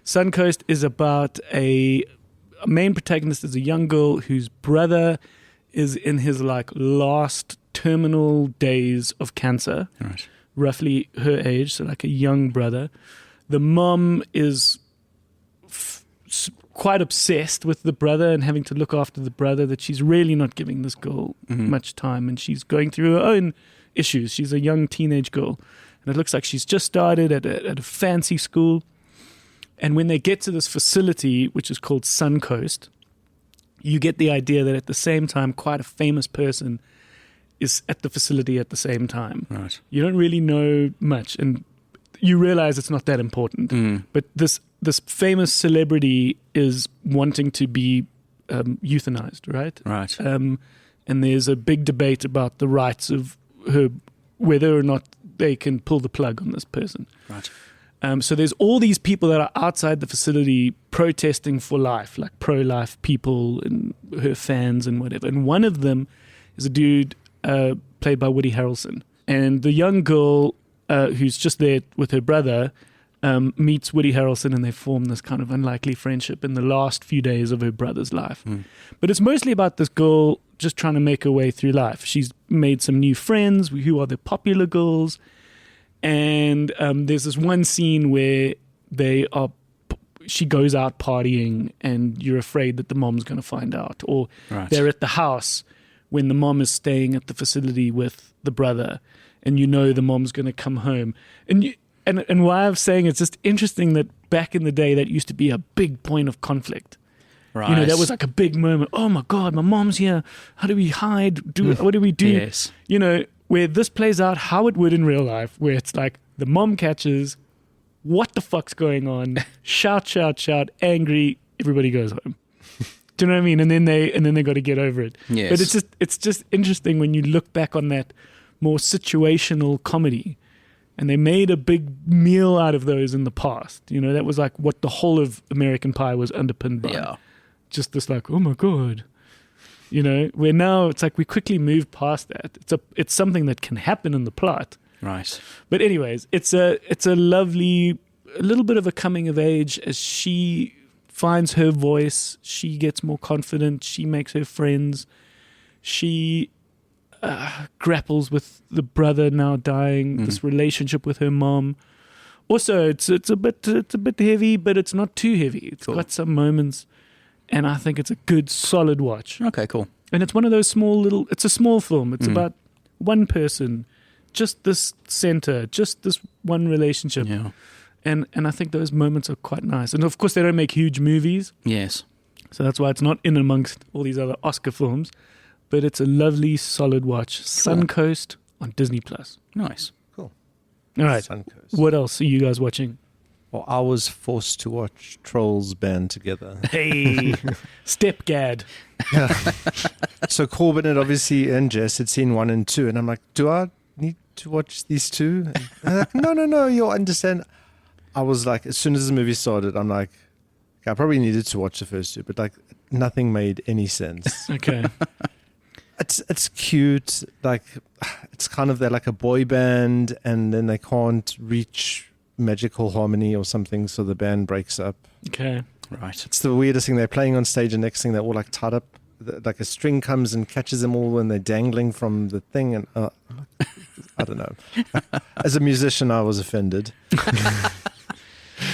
Suncoast is about a main protagonist is a young girl whose brother is in his last terminal days of cancer, Right. roughly her age, so like a young brother. The mom is quite obsessed with the brother and having to look after the brother, that she's really not giving this girl much time, and she's going through her own issues. She's a young teenage girl, and it looks like she's just started at a fancy school. And when they get to this facility, which is called Suncoast, you get the idea that at the same time, quite a famous person is at the facility at the same time. Right. You don't really know much, and you realize it's not that important. But this famous celebrity is wanting to be euthanized, right? Right. And there's a big debate about the rights of her, whether or not they can pull the plug on this person. Right. So there's all these people that are outside the facility protesting for life, like pro-life people and her fans and whatever. And one of them is a dude played by Woody Harrelson. And the young girl who's just there with her brother meets Woody Harrelson, and they form this kind of unlikely friendship in the last few days of her brother's life. But it's mostly about this girl just trying to make her way through life. She's made some new friends who are the popular girls. And there's this one scene where she goes out partying, and you're afraid that the mom's going to find out. Or they're at the house when the mom is staying at the facility with the brother, and you know the mom's going to come home. And why I'm saying it's just interesting that back in the day that used to be a big point of conflict. Right. You know, that was like a big moment. Oh my God, my mom's here. How do we hide? What do we do? Yes. You know, where this plays out how it would in real life, where it's like the mom catches, what the fuck's going on? Shout, shout, shout, angry, everybody goes home. Do you know what I mean? And then they got to get over it. Yes. But it's just interesting when you look back on that more situational comedy. And they made a big meal out of those in the past. You know, that was like what the whole of American Pie was underpinned by. Yeah. Just this like, oh my God. You know, where now it's like we quickly moved past that. It's something that can happen in the plot. Right. But anyways, it's a lovely, a little bit of a coming of age as she finds her voice. She gets more confident. She makes her friends. She grapples with the brother now dying. This relationship with her mom. Also, it's a bit heavy, but it's not too heavy. It's got some moments, and I think it's a good, solid watch. Okay, cool. And it's one of those it's a small film. It's about one person, just this center, just this one relationship. Yeah. And I think those moments are quite nice. And of course, they don't make huge movies. Yes. So that's why it's not in amongst all these other Oscar films. But it's a lovely, solid watch. Suncoast on Disney+. Nice. Cool. All right. Suncoast. What else are you guys watching? Well, I was forced to watch Trolls Band Together. Hey, Step Gad. So Corbin and obviously and Jess had seen 1 and 2, and I'm like, do I need to watch these two? And they're like, no, you'll understand. I was like, as soon as the movie started, I'm like, okay, I probably needed to watch the first two, but like nothing made any sense. Okay. It's cute, like it's kind of they're like a boy band, and then they can't reach magical harmony or something, so the band breaks up. Okay. Right. It's the weirdest thing. They're playing on stage, and next thing they're all like tied up. Like a string comes and catches them all, and they're dangling from the thing. And I don't know. As a musician, I was offended.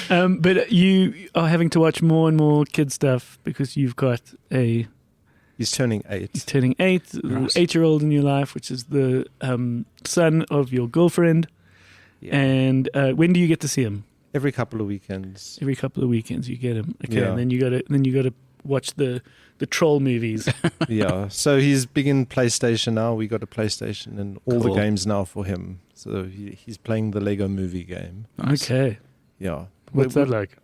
But you are having to watch more and more kid stuff because you've got He's turning 8. He's turning 8, a little 8-year-old in your life, which is the son of your girlfriend. Yeah. And when do you get to see him? Every couple of weekends. Every couple of weekends you get him. Okay, yeah. And then you got to watch the troll movies. Yeah. So he's big in PlayStation now. We got a PlayStation and all the games now for him. So he's playing the Lego Movie game. Nice. Okay. Yeah. What's that like?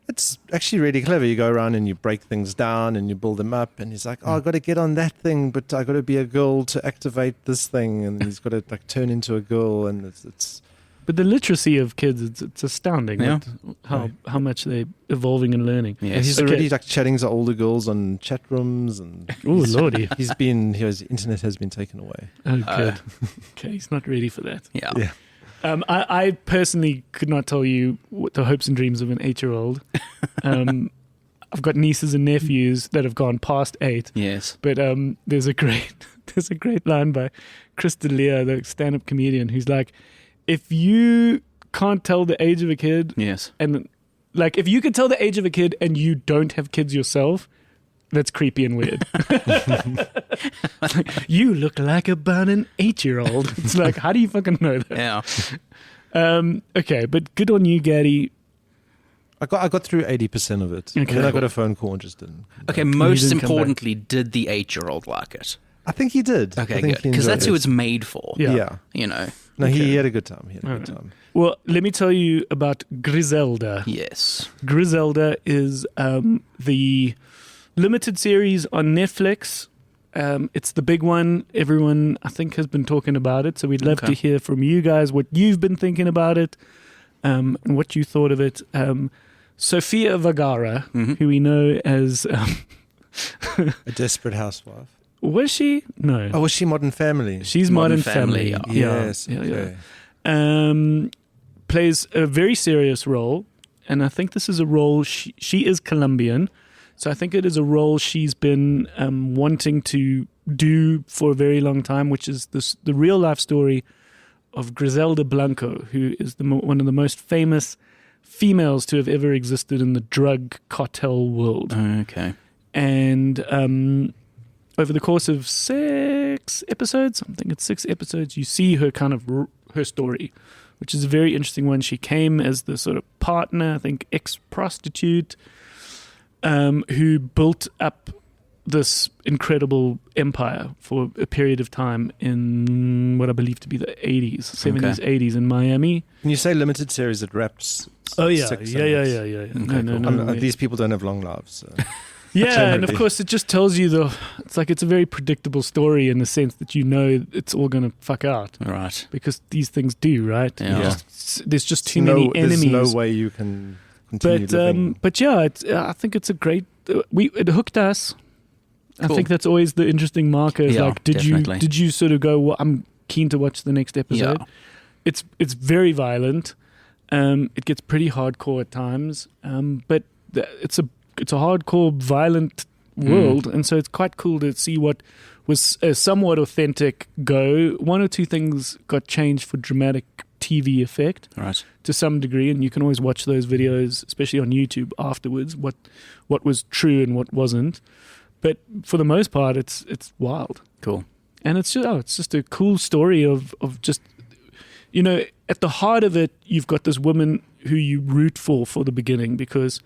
It's actually really clever. You go around and you break things down and you build them up. And he's like, "Oh, I got to get on that thing, but I got to be a girl to activate this thing." And he's got to like turn into a girl, and it's But the literacy of kids, it's astounding. Yeah. How much they're evolving and learning. Yes. he's Okay. already like chatting to older girls on chat rooms, and Oh, lordy. his internet has been taken away. Oh, good. Okay, he's not ready for that. Yeah. Yeah. I personally could not tell you what the hopes and dreams of an 8-year-old. I've got nieces and nephews that have gone past 8. Yes. But there's a great line by Chris D'Elia, the stand-up comedian, who's like, if you can't tell the age of a kid, Yes. and like if you can tell the age of a kid and you don't have kids yourself, that's creepy and weird. Like, you look like about an 8-year-old. It's like, how do you fucking know that? Yeah. Okay, but good on you, Gaddy. I got through 80% of it. Okay. And then I got a phone call and just didn't. Okay, You most didn't come back. importantly, did the 8-year-old like it? I think he did. Okay, I think good. he Because that's who enjoyed it's made for. Yeah. it. Yeah. You know. No, Okay. he had a good time. He had a Alright. good time. Well, let me tell you about Griselda. Yes. Griselda is the limited series on Netflix. It's the big one. Everyone, I think, has been talking about it. So we'd love Okay. to hear from you guys what you've been thinking about it and what you thought of it. Sofia Vergara, Mhm. who we know as... A desperate housewife. was she? No. Oh, was she Modern Family? She's Modern Modern Family. Family, Yes. Yeah, okay. plays a very serious role, and I think this is a role she is Colombian, so I think it is a role she's been wanting to do for a very long time, which is the real life story of Griselda Blanco, who is one of the most famous females to have ever existed in the drug cartel world. Okay. And over the course of 6 episodes, I think it's 6 episodes, you see her kind of her story, which is a very interesting one. She came as the sort of partner, I think ex-prostitute, who built up this incredible empire for a period of time in what I believe to be the 80s, 70s, 80s in Miami. When you say limited series, it wraps. Oh, yeah. 6 Yeah. and- No. These people don't have long lives. So. Yeah, and of Generally. course it just tells you it's a very predictable story in the sense that you know it's all going to fuck out Right. because these things do, right? Yeah. There's just too many enemies. There's no way you can continue living. But yeah, I think it's a great. It hooked us. I Cool. think that's always the interesting marker. Is Yeah, like, did definitely. you sort of go? Well, I'm keen to watch the next episode. Yeah. It's very violent. It gets pretty hardcore at times. But it's a hardcore, violent world, and so it's quite cool to see what was a somewhat authentic go. 1 or 2 things got changed for dramatic TV effect Right. to some degree, and you can always watch those videos, especially on YouTube afterwards, what was true and what wasn't. But for the most part, it's wild, Cool. and it's just a cool story of just, you know, at the heart of it, you've got this woman who you root for the beginning because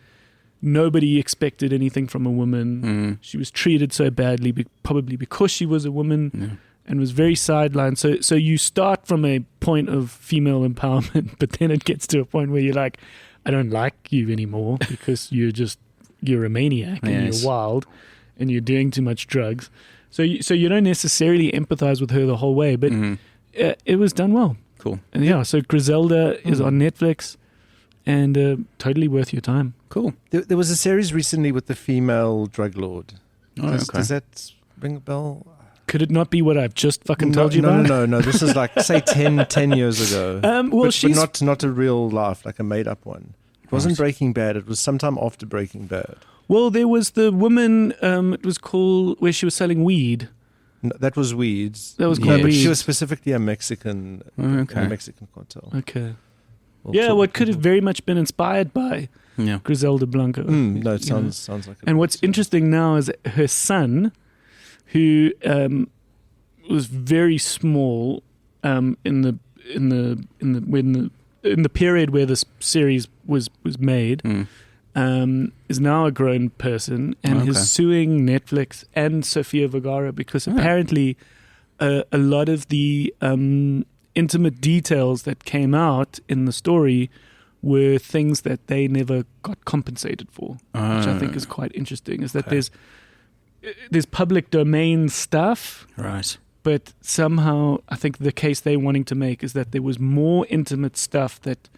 nobody expected anything from a woman. Mm. She was treated so badly, probably because she was a woman. Yeah. And was very sidelined. So you start from a point of female empowerment, but then it gets to a point where you're like, I don't like you anymore because you're a maniac and Yes. you're wild and you're doing too much drugs. So you don't necessarily empathize with her the whole way, but Mhm. it was done well. Cool. And yeah, so Griselda is on Netflix and totally worth your time. Cool. There was a series recently with the female drug lord. Oh, okay. Does that ring a bell? Could it not be what I've just fucking told you about? No. This is like, say, 10 years ago. Well, but she's not a real life, like a made-up one. It wasn't Right. Breaking Bad. It was sometime after Breaking Bad. well. There was the woman. It was called where she was selling weed. No, that was Weeds. That was No, called but she Weeds. was specifically a Mexican, Okay. a Mexican cartel. Okay. We'll Yeah, talk- what could have very much been inspired by Yeah. Griselda Blanco. No, it you know. sounds like. And what's interesting now is that her son, who was very small in the period where this series was made, Mm. is now a grown person and Okay. is suing Netflix and Sofia Vergara because Oh. apparently a lot of the intimate details that came out in the story were things that they never got compensated for, which I think is quite interesting. Is that there's public domain stuff, Right. but somehow I think the case they're wanting to make is that there was more intimate stuff that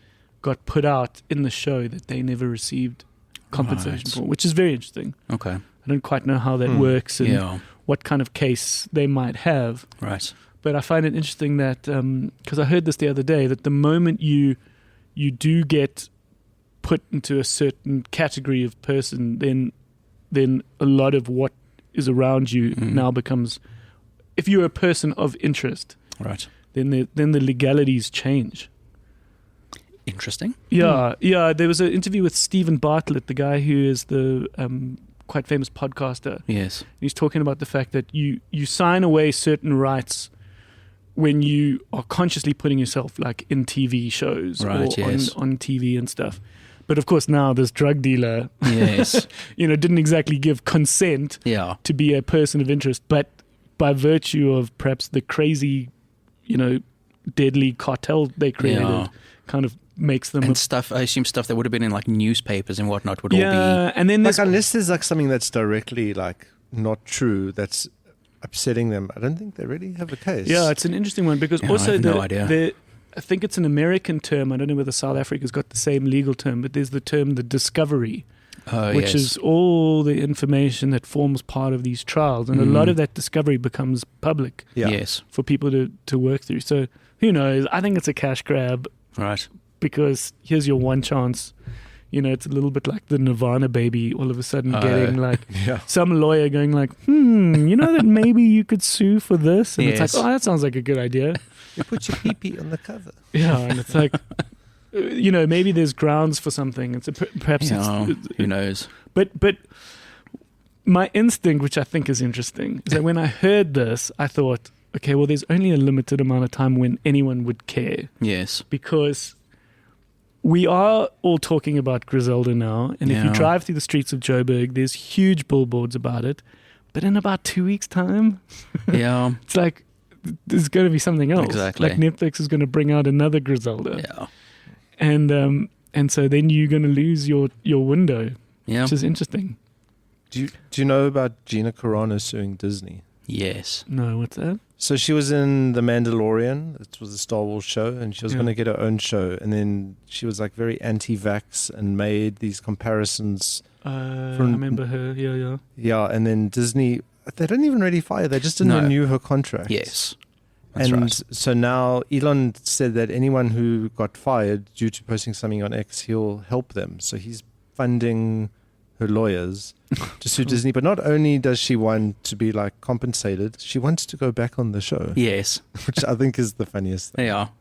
got put out in the show that they never received compensation for, which is very interesting. Okay. I don't quite know how that works and Yeah. what kind of case they might have. Right. But I find it interesting that, because I heard this the other day, that the moment you do get put into a certain category of person, then a lot of what is around you now becomes, if you're a person of interest, Right. then the legalities change. Interesting. Yeah, yeah. There was an interview with Stephen Bartlett, the guy who is the quite famous podcaster. Yes. He's talking about the fact that you sign away certain rights when you are consciously putting yourself like in TV shows Right, or yes. on TV and stuff. But of course now this drug dealer, Yes. didn't exactly give consent Yeah. to be a person of interest, but by virtue of perhaps the crazy, deadly cartel they created, Yeah. kind of makes them And stuff, I assume stuff that would have been in like newspapers and whatnot would all and then Like there's unless there's like something that's directly like not true, that's upsetting them, I don't think they really have a case. Yeah, it's an interesting one because Yeah, I also have no idea. I think it's an American term. I don't know whether South Africa's got the same legal term, but there's the term the discovery, be. which is all the information that forms part of these trials, and a lot of that discovery becomes public Yeah. Yes. for people to work through. So who knows? I think it's a cash grab Right. because here's your one chance. It's a little bit like the Nirvana baby all of a sudden getting like Yeah. some lawyer going like, that maybe you could sue for this. And Yes. it's like, oh, that sounds like a good idea. You put your pee-pee on the cover. Yeah, and it's like, maybe there's grounds for something. It's perhaps Who knows? But my instinct, which I think is interesting, is that when I heard this, I thought, okay, well, there's only a limited amount of time when anyone would care, Yes. because we are all talking about Griselda now, and if you Yeah. drive through the streets of Joburg, there's huge billboards about it. But in about 2 weeks' time, Yeah. it's like there's going to be something else. Exactly. Like Netflix is going to bring out another Griselda. Yeah. And so then you're going to lose your window, Yeah. which is interesting. Do you know about Gina Carano suing Disney? Yes. No, what's that? So she was in The Mandalorian. It was a Star Wars show, and she was Yeah. going to get her own show. And then she was like very anti-vax and made these comparisons. I remember her. Yeah. Yeah, and then Disney, they didn't even really fire. They just didn't No. renew her contract. Yes. That's and right. so now Elon said that anyone who got fired due to posting something on X, he'll help them. So he's funding her lawyers to sue Disney. But not only does she want to be like compensated, she wants to go back on the show, Yes. which I think is the funniest thing. They are.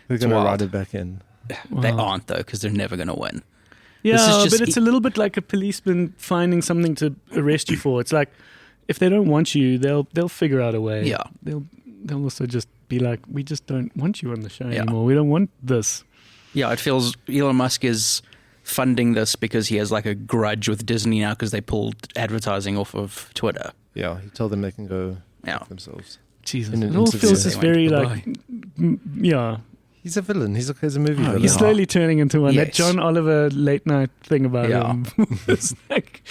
They're It's going to wild. write it back in. They Wow. aren't, though, because they're never going to win. Yeah, This is just but it's a little bit like a policeman finding something to arrest you for. It's like if they don't want you, they'll figure out a way. Yeah. They'll also just be like, we just don't want you on the show Yeah. anymore. We don't want this. Yeah, it feels Elon Musk is funding this because he has like a grudge with Disney now because they pulled advertising off of Twitter. Yeah, he told them they can go Yeah. fuck themselves. Jesus, In an it all interview. feels just They went very bye-bye. like, yeah. He's a villain. He's a movie villain. He's slowly turning into one. That Yes. John Oliver late night thing about Yeah. him. It's like,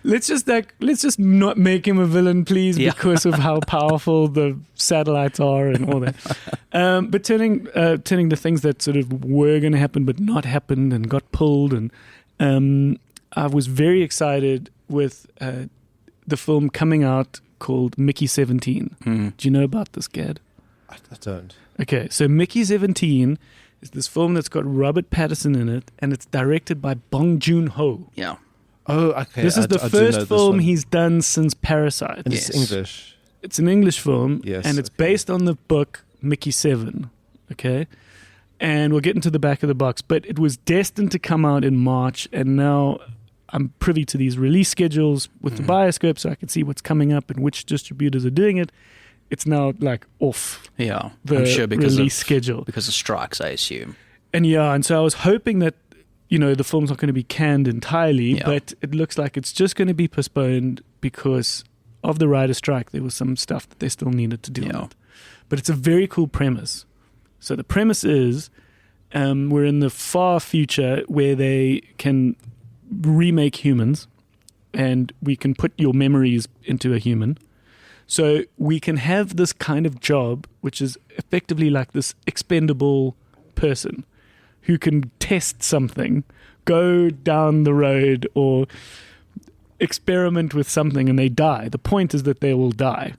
let's just not make him a villain, please, Yeah. because of how powerful the satellites are and all that. But turning to things that sort of were going to happen but not happened and got pulled, and I was very excited with the film coming out called Mickey 17. Mm. Do you know about this, Gad? I don't. Okay, so Mickey 17 is this film that's got Robert Pattinson in it, and it's directed by Bong Joon-ho. Yeah. Oh, okay. This is the I do know first this film one. he's done since Parasite. And Yes. it's English. It's an English film, Yes, and it's okay. based on the book Mickey 7, okay? And we'll get into the back of the box, but it was destined to come out in March, and now I'm privy to these release schedules with the bioscope, so I can see what's coming up and which distributors are doing it. It's now like off Yeah. the I'm sure because release of schedule. strikes, I assume. And so I was hoping that, the film's not going to be canned entirely, Yeah. but it looks like it's just going to be postponed because of the writer's strike. There was some stuff that they still needed to do on Yeah. it. But it's a very cool premise. So the premise is we're in the far future where they can remake humans, and we can put your memories into a human. So we can have this kind of job, which is effectively like this expendable person who can test something, go down the road or experiment with something, and they die. The point is that they will die.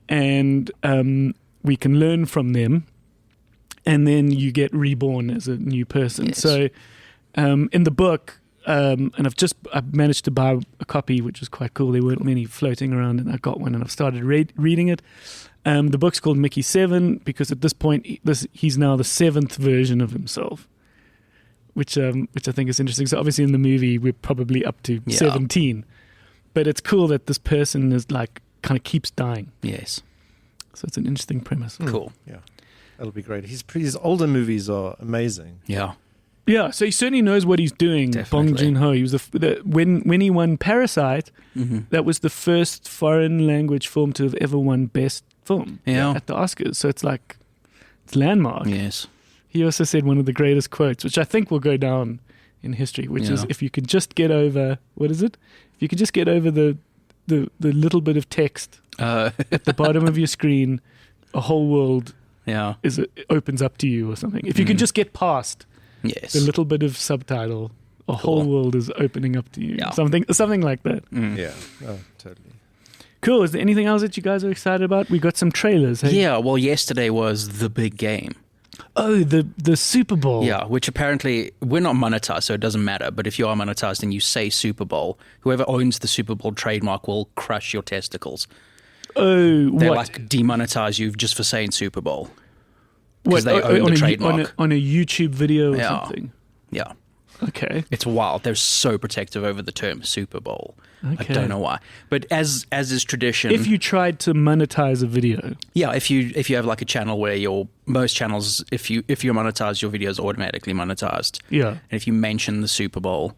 And we can learn from them, and then you get reborn as a new person. Yes. So in the book, and I've managed to buy a copy, which is quite cool. There weren't many floating around, and I got one, and I've started reading it. The book's called Mickey 7 because at this point he's now the 7th version of himself, which I think is interesting. So obviously in the movie we're probably up to 17, but it's cool that this person is like kind of keeps dying. Yes. So it's an interesting premise. Cool. Yeah, that'll be great. His older movies are amazing. Yeah. Yeah, so he certainly knows what he's doing. Definitely. Bong Joon-ho. He was when he won Parasite, that was the first foreign language film to have ever won Best Film at the Oscars. So it's like it's landmark. Yes. He also said one of the greatest quotes, which I think will go down in history, which is, if you could just get over, what is it? If you could just get over the little bit of text at the bottom of your screen, a whole world opens up to you or something. If you can just get past the little bit of subtitle, a whole world is opening up to you. Yeah. Something like that. Yeah, totally. Cool. Is there anything else that you guys are excited about? We got some trailers. Hey? Yeah, well, yesterday was the big game. Oh, the Super Bowl. Yeah, which apparently we're not monetized, so it doesn't matter. But if you are monetized and you say Super Bowl, whoever owns the Super Bowl trademark will crush your testicles. Oh, They what? like demonetize you just for saying Super Bowl. What, Because they own the on trademark. on a YouTube video or Yeah. something? Yeah. Okay. It's wild. They're so protective over the term Super Bowl. Okay. I don't know why. But as is tradition, If you tried to monetize a video, if you have like a channel where most channels, if you're monetized, your video is automatically monetized. yeah. And if you mention the Super Bowl,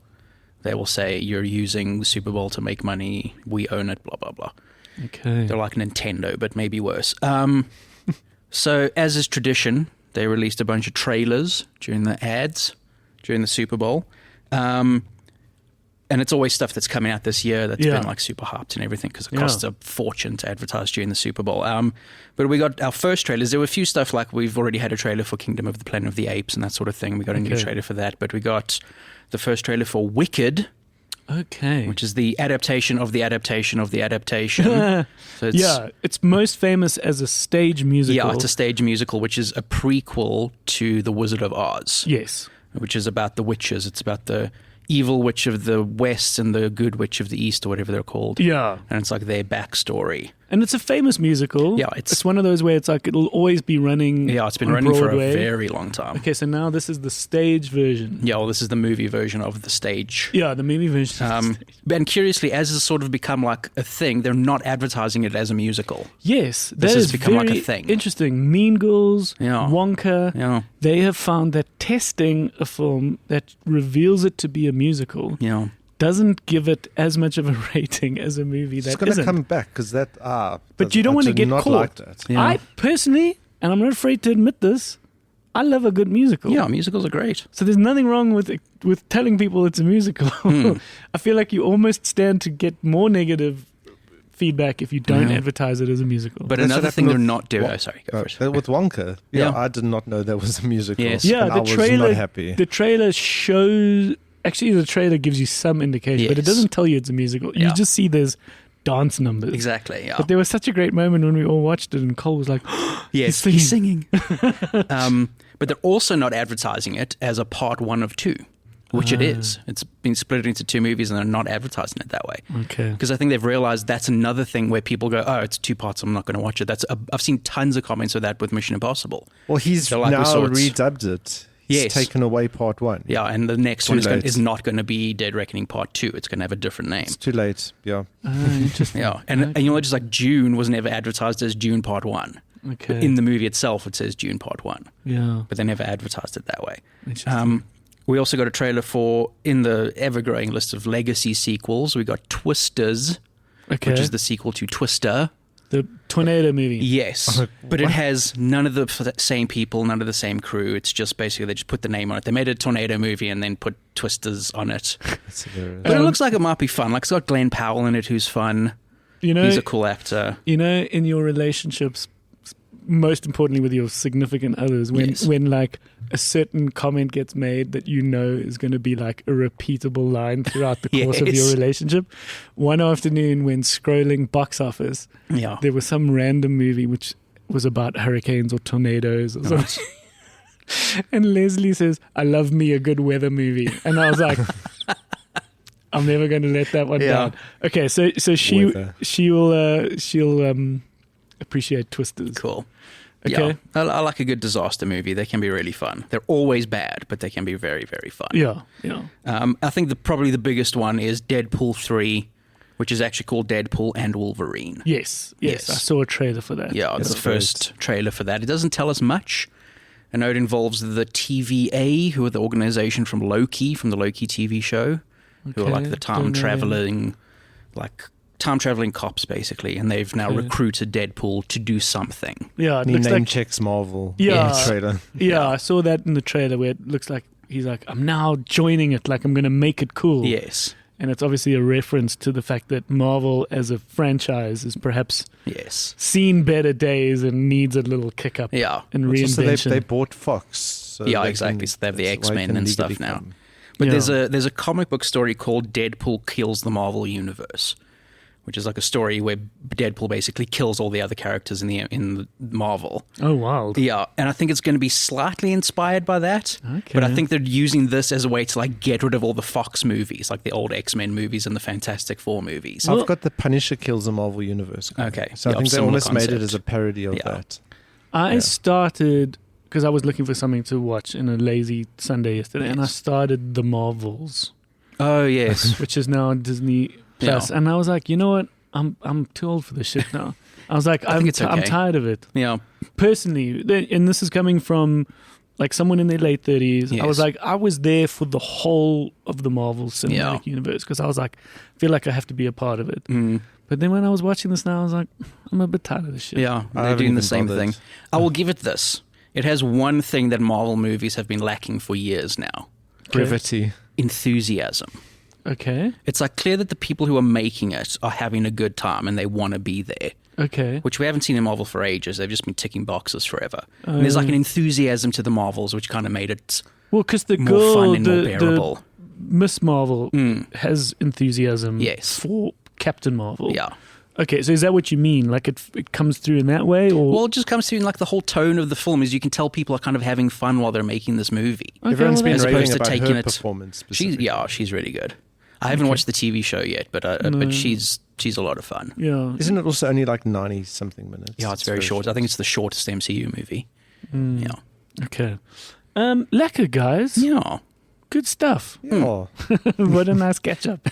they will say you're using the Super Bowl to make money. We own it. Blah blah blah. Okay. They're like Nintendo, but maybe worse. So as is tradition, they released a bunch of trailers during the Super Bowl. And it's always stuff that's coming out this year that's been like super hyped and everything because it costs a fortune to advertise during the Super Bowl. But we got our first trailers. There were a few stuff like we've already had a trailer for Kingdom of the Planet of the Apes and that sort of thing. We got a new trailer for that. But we got the first trailer for Wicked, Okay. which is the adaptation of the adaptation of the adaptation. So it's most famous as a stage musical. Yeah, it's a stage musical, which is a prequel to The Wizard of Oz. Yes. Which is about the witches. It's about the evil witch of the West and the good witch of the East, or whatever they're called. Yeah. And it's like their backstory. And it's a famous musical. Yeah, it's one of those where it's like it'll always be running. Yeah, it's been on running Broadway. for a very long time. Okay, so now this is the stage version. Yeah, well, this is the movie version of the stage. Yeah, the movie version. And curiously, as it's sort of become like a thing, they're not advertising it as a musical. Yes, This that has is become like a very thing. interesting. Mean Girls, Yeah. Wonka. Yeah, They have found that testing a film that reveals it to be a musical yeah. doesn't give it as much of a rating as a movie It's that going to isn't. come back because that. But you don't want to get not caught. like that. Yeah. I personally, and I'm not afraid to admit this, I love a good musical. Yeah, musicals are great. So there's nothing wrong with telling people it's a musical. I feel like you almost stand to get more negative feedback if you don't advertise it as a musical. But That's another what thing they're happened not doing. with- Oh, sorry, go for it. With Wonka, Yeah. I did not know that was a musical. Yes. yeah, and I the was trailer. not happy. The trailer shows. Actually, the trailer gives you some indication, but it Yes. doesn't tell you it's a musical. You Yeah. just see there's dance numbers. Exactly, yeah. But there was such a great moment when we all watched it, and Cole was like, Yes, he's singing. But they're also not advertising it as a part 1 of 2, which it is. It's been split into 2 movies and they're not advertising it that way. Okay. Because I think they've realized that's another thing where people go, oh, it's 2 parts, I'm not going to watch it. I've seen tons of comments of that with Mission Impossible. Well, he's They're like, we now saw it's- redubbed it. He's Yes. taken away part 1. Yeah, and the next Too one late. is not going to be Dead Reckoning Part 2. It's going to have a different name. It's too late. Yeah. Interesting. Yeah, and you know, just like June was never advertised as June Part 1. Okay. In the movie itself, it says June Part 1. Yeah. But they never advertised it that way. Interesting. We also got a trailer for, in the ever-growing list of legacy sequels, we got Twisters, Okay. which is the sequel to Twister. The tornado movie. Yes, but it has none of the same people, none of the same crew. It's just basically they just put the name on it. They made a tornado movie and then put twisters on it. But it looks like it might be fun. Like it's got Glenn Powell in it, who's fun. You know, he's a cool actor. You know, in your relationships, most importantly with your significant others, when like a certain comment gets made that you know is going to be like a repeatable line throughout the course of your relationship. One afternoon when scrolling box office, there was some random movie which was about hurricanes or tornadoes or something. And Leslie says, "I love me a good weather movie." And I was like, I'm never going to let that one down. Okay, so she'll appreciate twisters. Cool. Okay. Yeah, I like a good disaster movie. They can be really fun. They're always bad, but they can be very, very fun. Yeah. I think probably the biggest one is Deadpool 3, which is actually called Deadpool and Wolverine. Yes. I saw a trailer for that. Yeah, it's the first trailer for that. It doesn't tell us much. I know it involves the TVA, who are the organization from Loki, from the Loki TV show, who are like the time traveling cops, basically, and they've now recruited Deadpool to do something. Yeah, it looks like checks Marvel. Yeah, in the trailer. Yeah, I saw that in the trailer where it looks like he's like, I'm now joining it, like I'm going to make it cool. Yes, and it's obviously a reference to the fact that Marvel as a franchise is perhaps seen better days and needs a little kick up. Yeah, and reinvention. So they bought Fox. So exactly. So they have the X-Men and stuff now. But there's a comic book story called Deadpool Kills the Marvel Universe, which is like a story where Deadpool basically kills all the other characters in the Marvel. Oh, wild. Yeah, and I think it's going to be slightly inspired by that. Okay. But I think they're using this as a way to like get rid of all the Fox movies, like the old X-Men movies and the Fantastic Four movies. I've got the Punisher Kills the Marvel Universe. Okay. So I think they almost made it as a parody of that. I started, because I was looking for something to watch in a lazy Sunday yesterday, and I started The Marvels. Oh, yes. Which is now on Disney Plus. And I was like, you know what? I'm too old for this shit now. I was like, I'm tired of it. Yeah. Personally, and this is coming from like someone in their late 30s. Yes. I was like, I was there for the whole of the Marvel Cinematic Universe because I was like, I feel like I have to be a part of it. Mm. But then when I was watching this now, I was like, I'm a bit tired of this shit. Yeah, they're doing the same thing. I will give it this. It has one thing that Marvel movies have been lacking for years now. Brevity. Enthusiasm. Okay. It's like clear that the people who are making it are having a good time and they want to be there. Okay. Which we haven't seen in Marvel for ages. They've just been ticking boxes forever. And there's like an enthusiasm to the Marvels, which kind of made it more fun and more bearable. Miss Marvel has enthusiasm for Captain Marvel. Yeah. Okay, so is that what you mean? Like it comes through in that way? Or? Well, it just comes through in like the whole tone of the film is you can tell people are kind of having fun while they're making this movie. Okay, everyone's been raving about her performance. She's really good. I haven't watched the TV show yet, but she's a lot of fun. Yeah. Isn't it also only like 90-something minutes? Yeah, it's very short. I think it's the shortest MCU movie. Yeah. Okay. Lekker, guys. Yeah. Good stuff. Yeah. What a nice catch-up.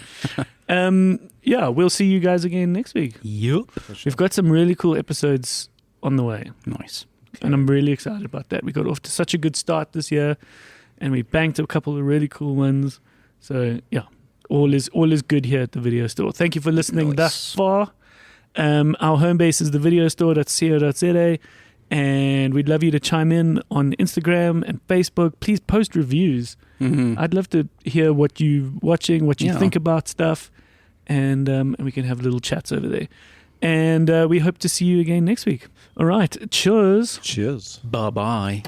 We'll see you guys again next week. Yep. Sure. We've got some really cool episodes on the way. Nice. Okay. And I'm really excited about that. We got off to such a good start this year, and we banked a couple of really cool ones. So, yeah, all is good here at the video store. Thank you for listening thus far. Our home base is thevideostore.co.za, and we'd love you to chime in on Instagram and Facebook. Please post reviews. Mm-hmm. I'd love to hear what you're watching, what you think about stuff, and we can have little chats over there. And we hope to see you again next week. All right. Cheers. Cheers. Bye-bye.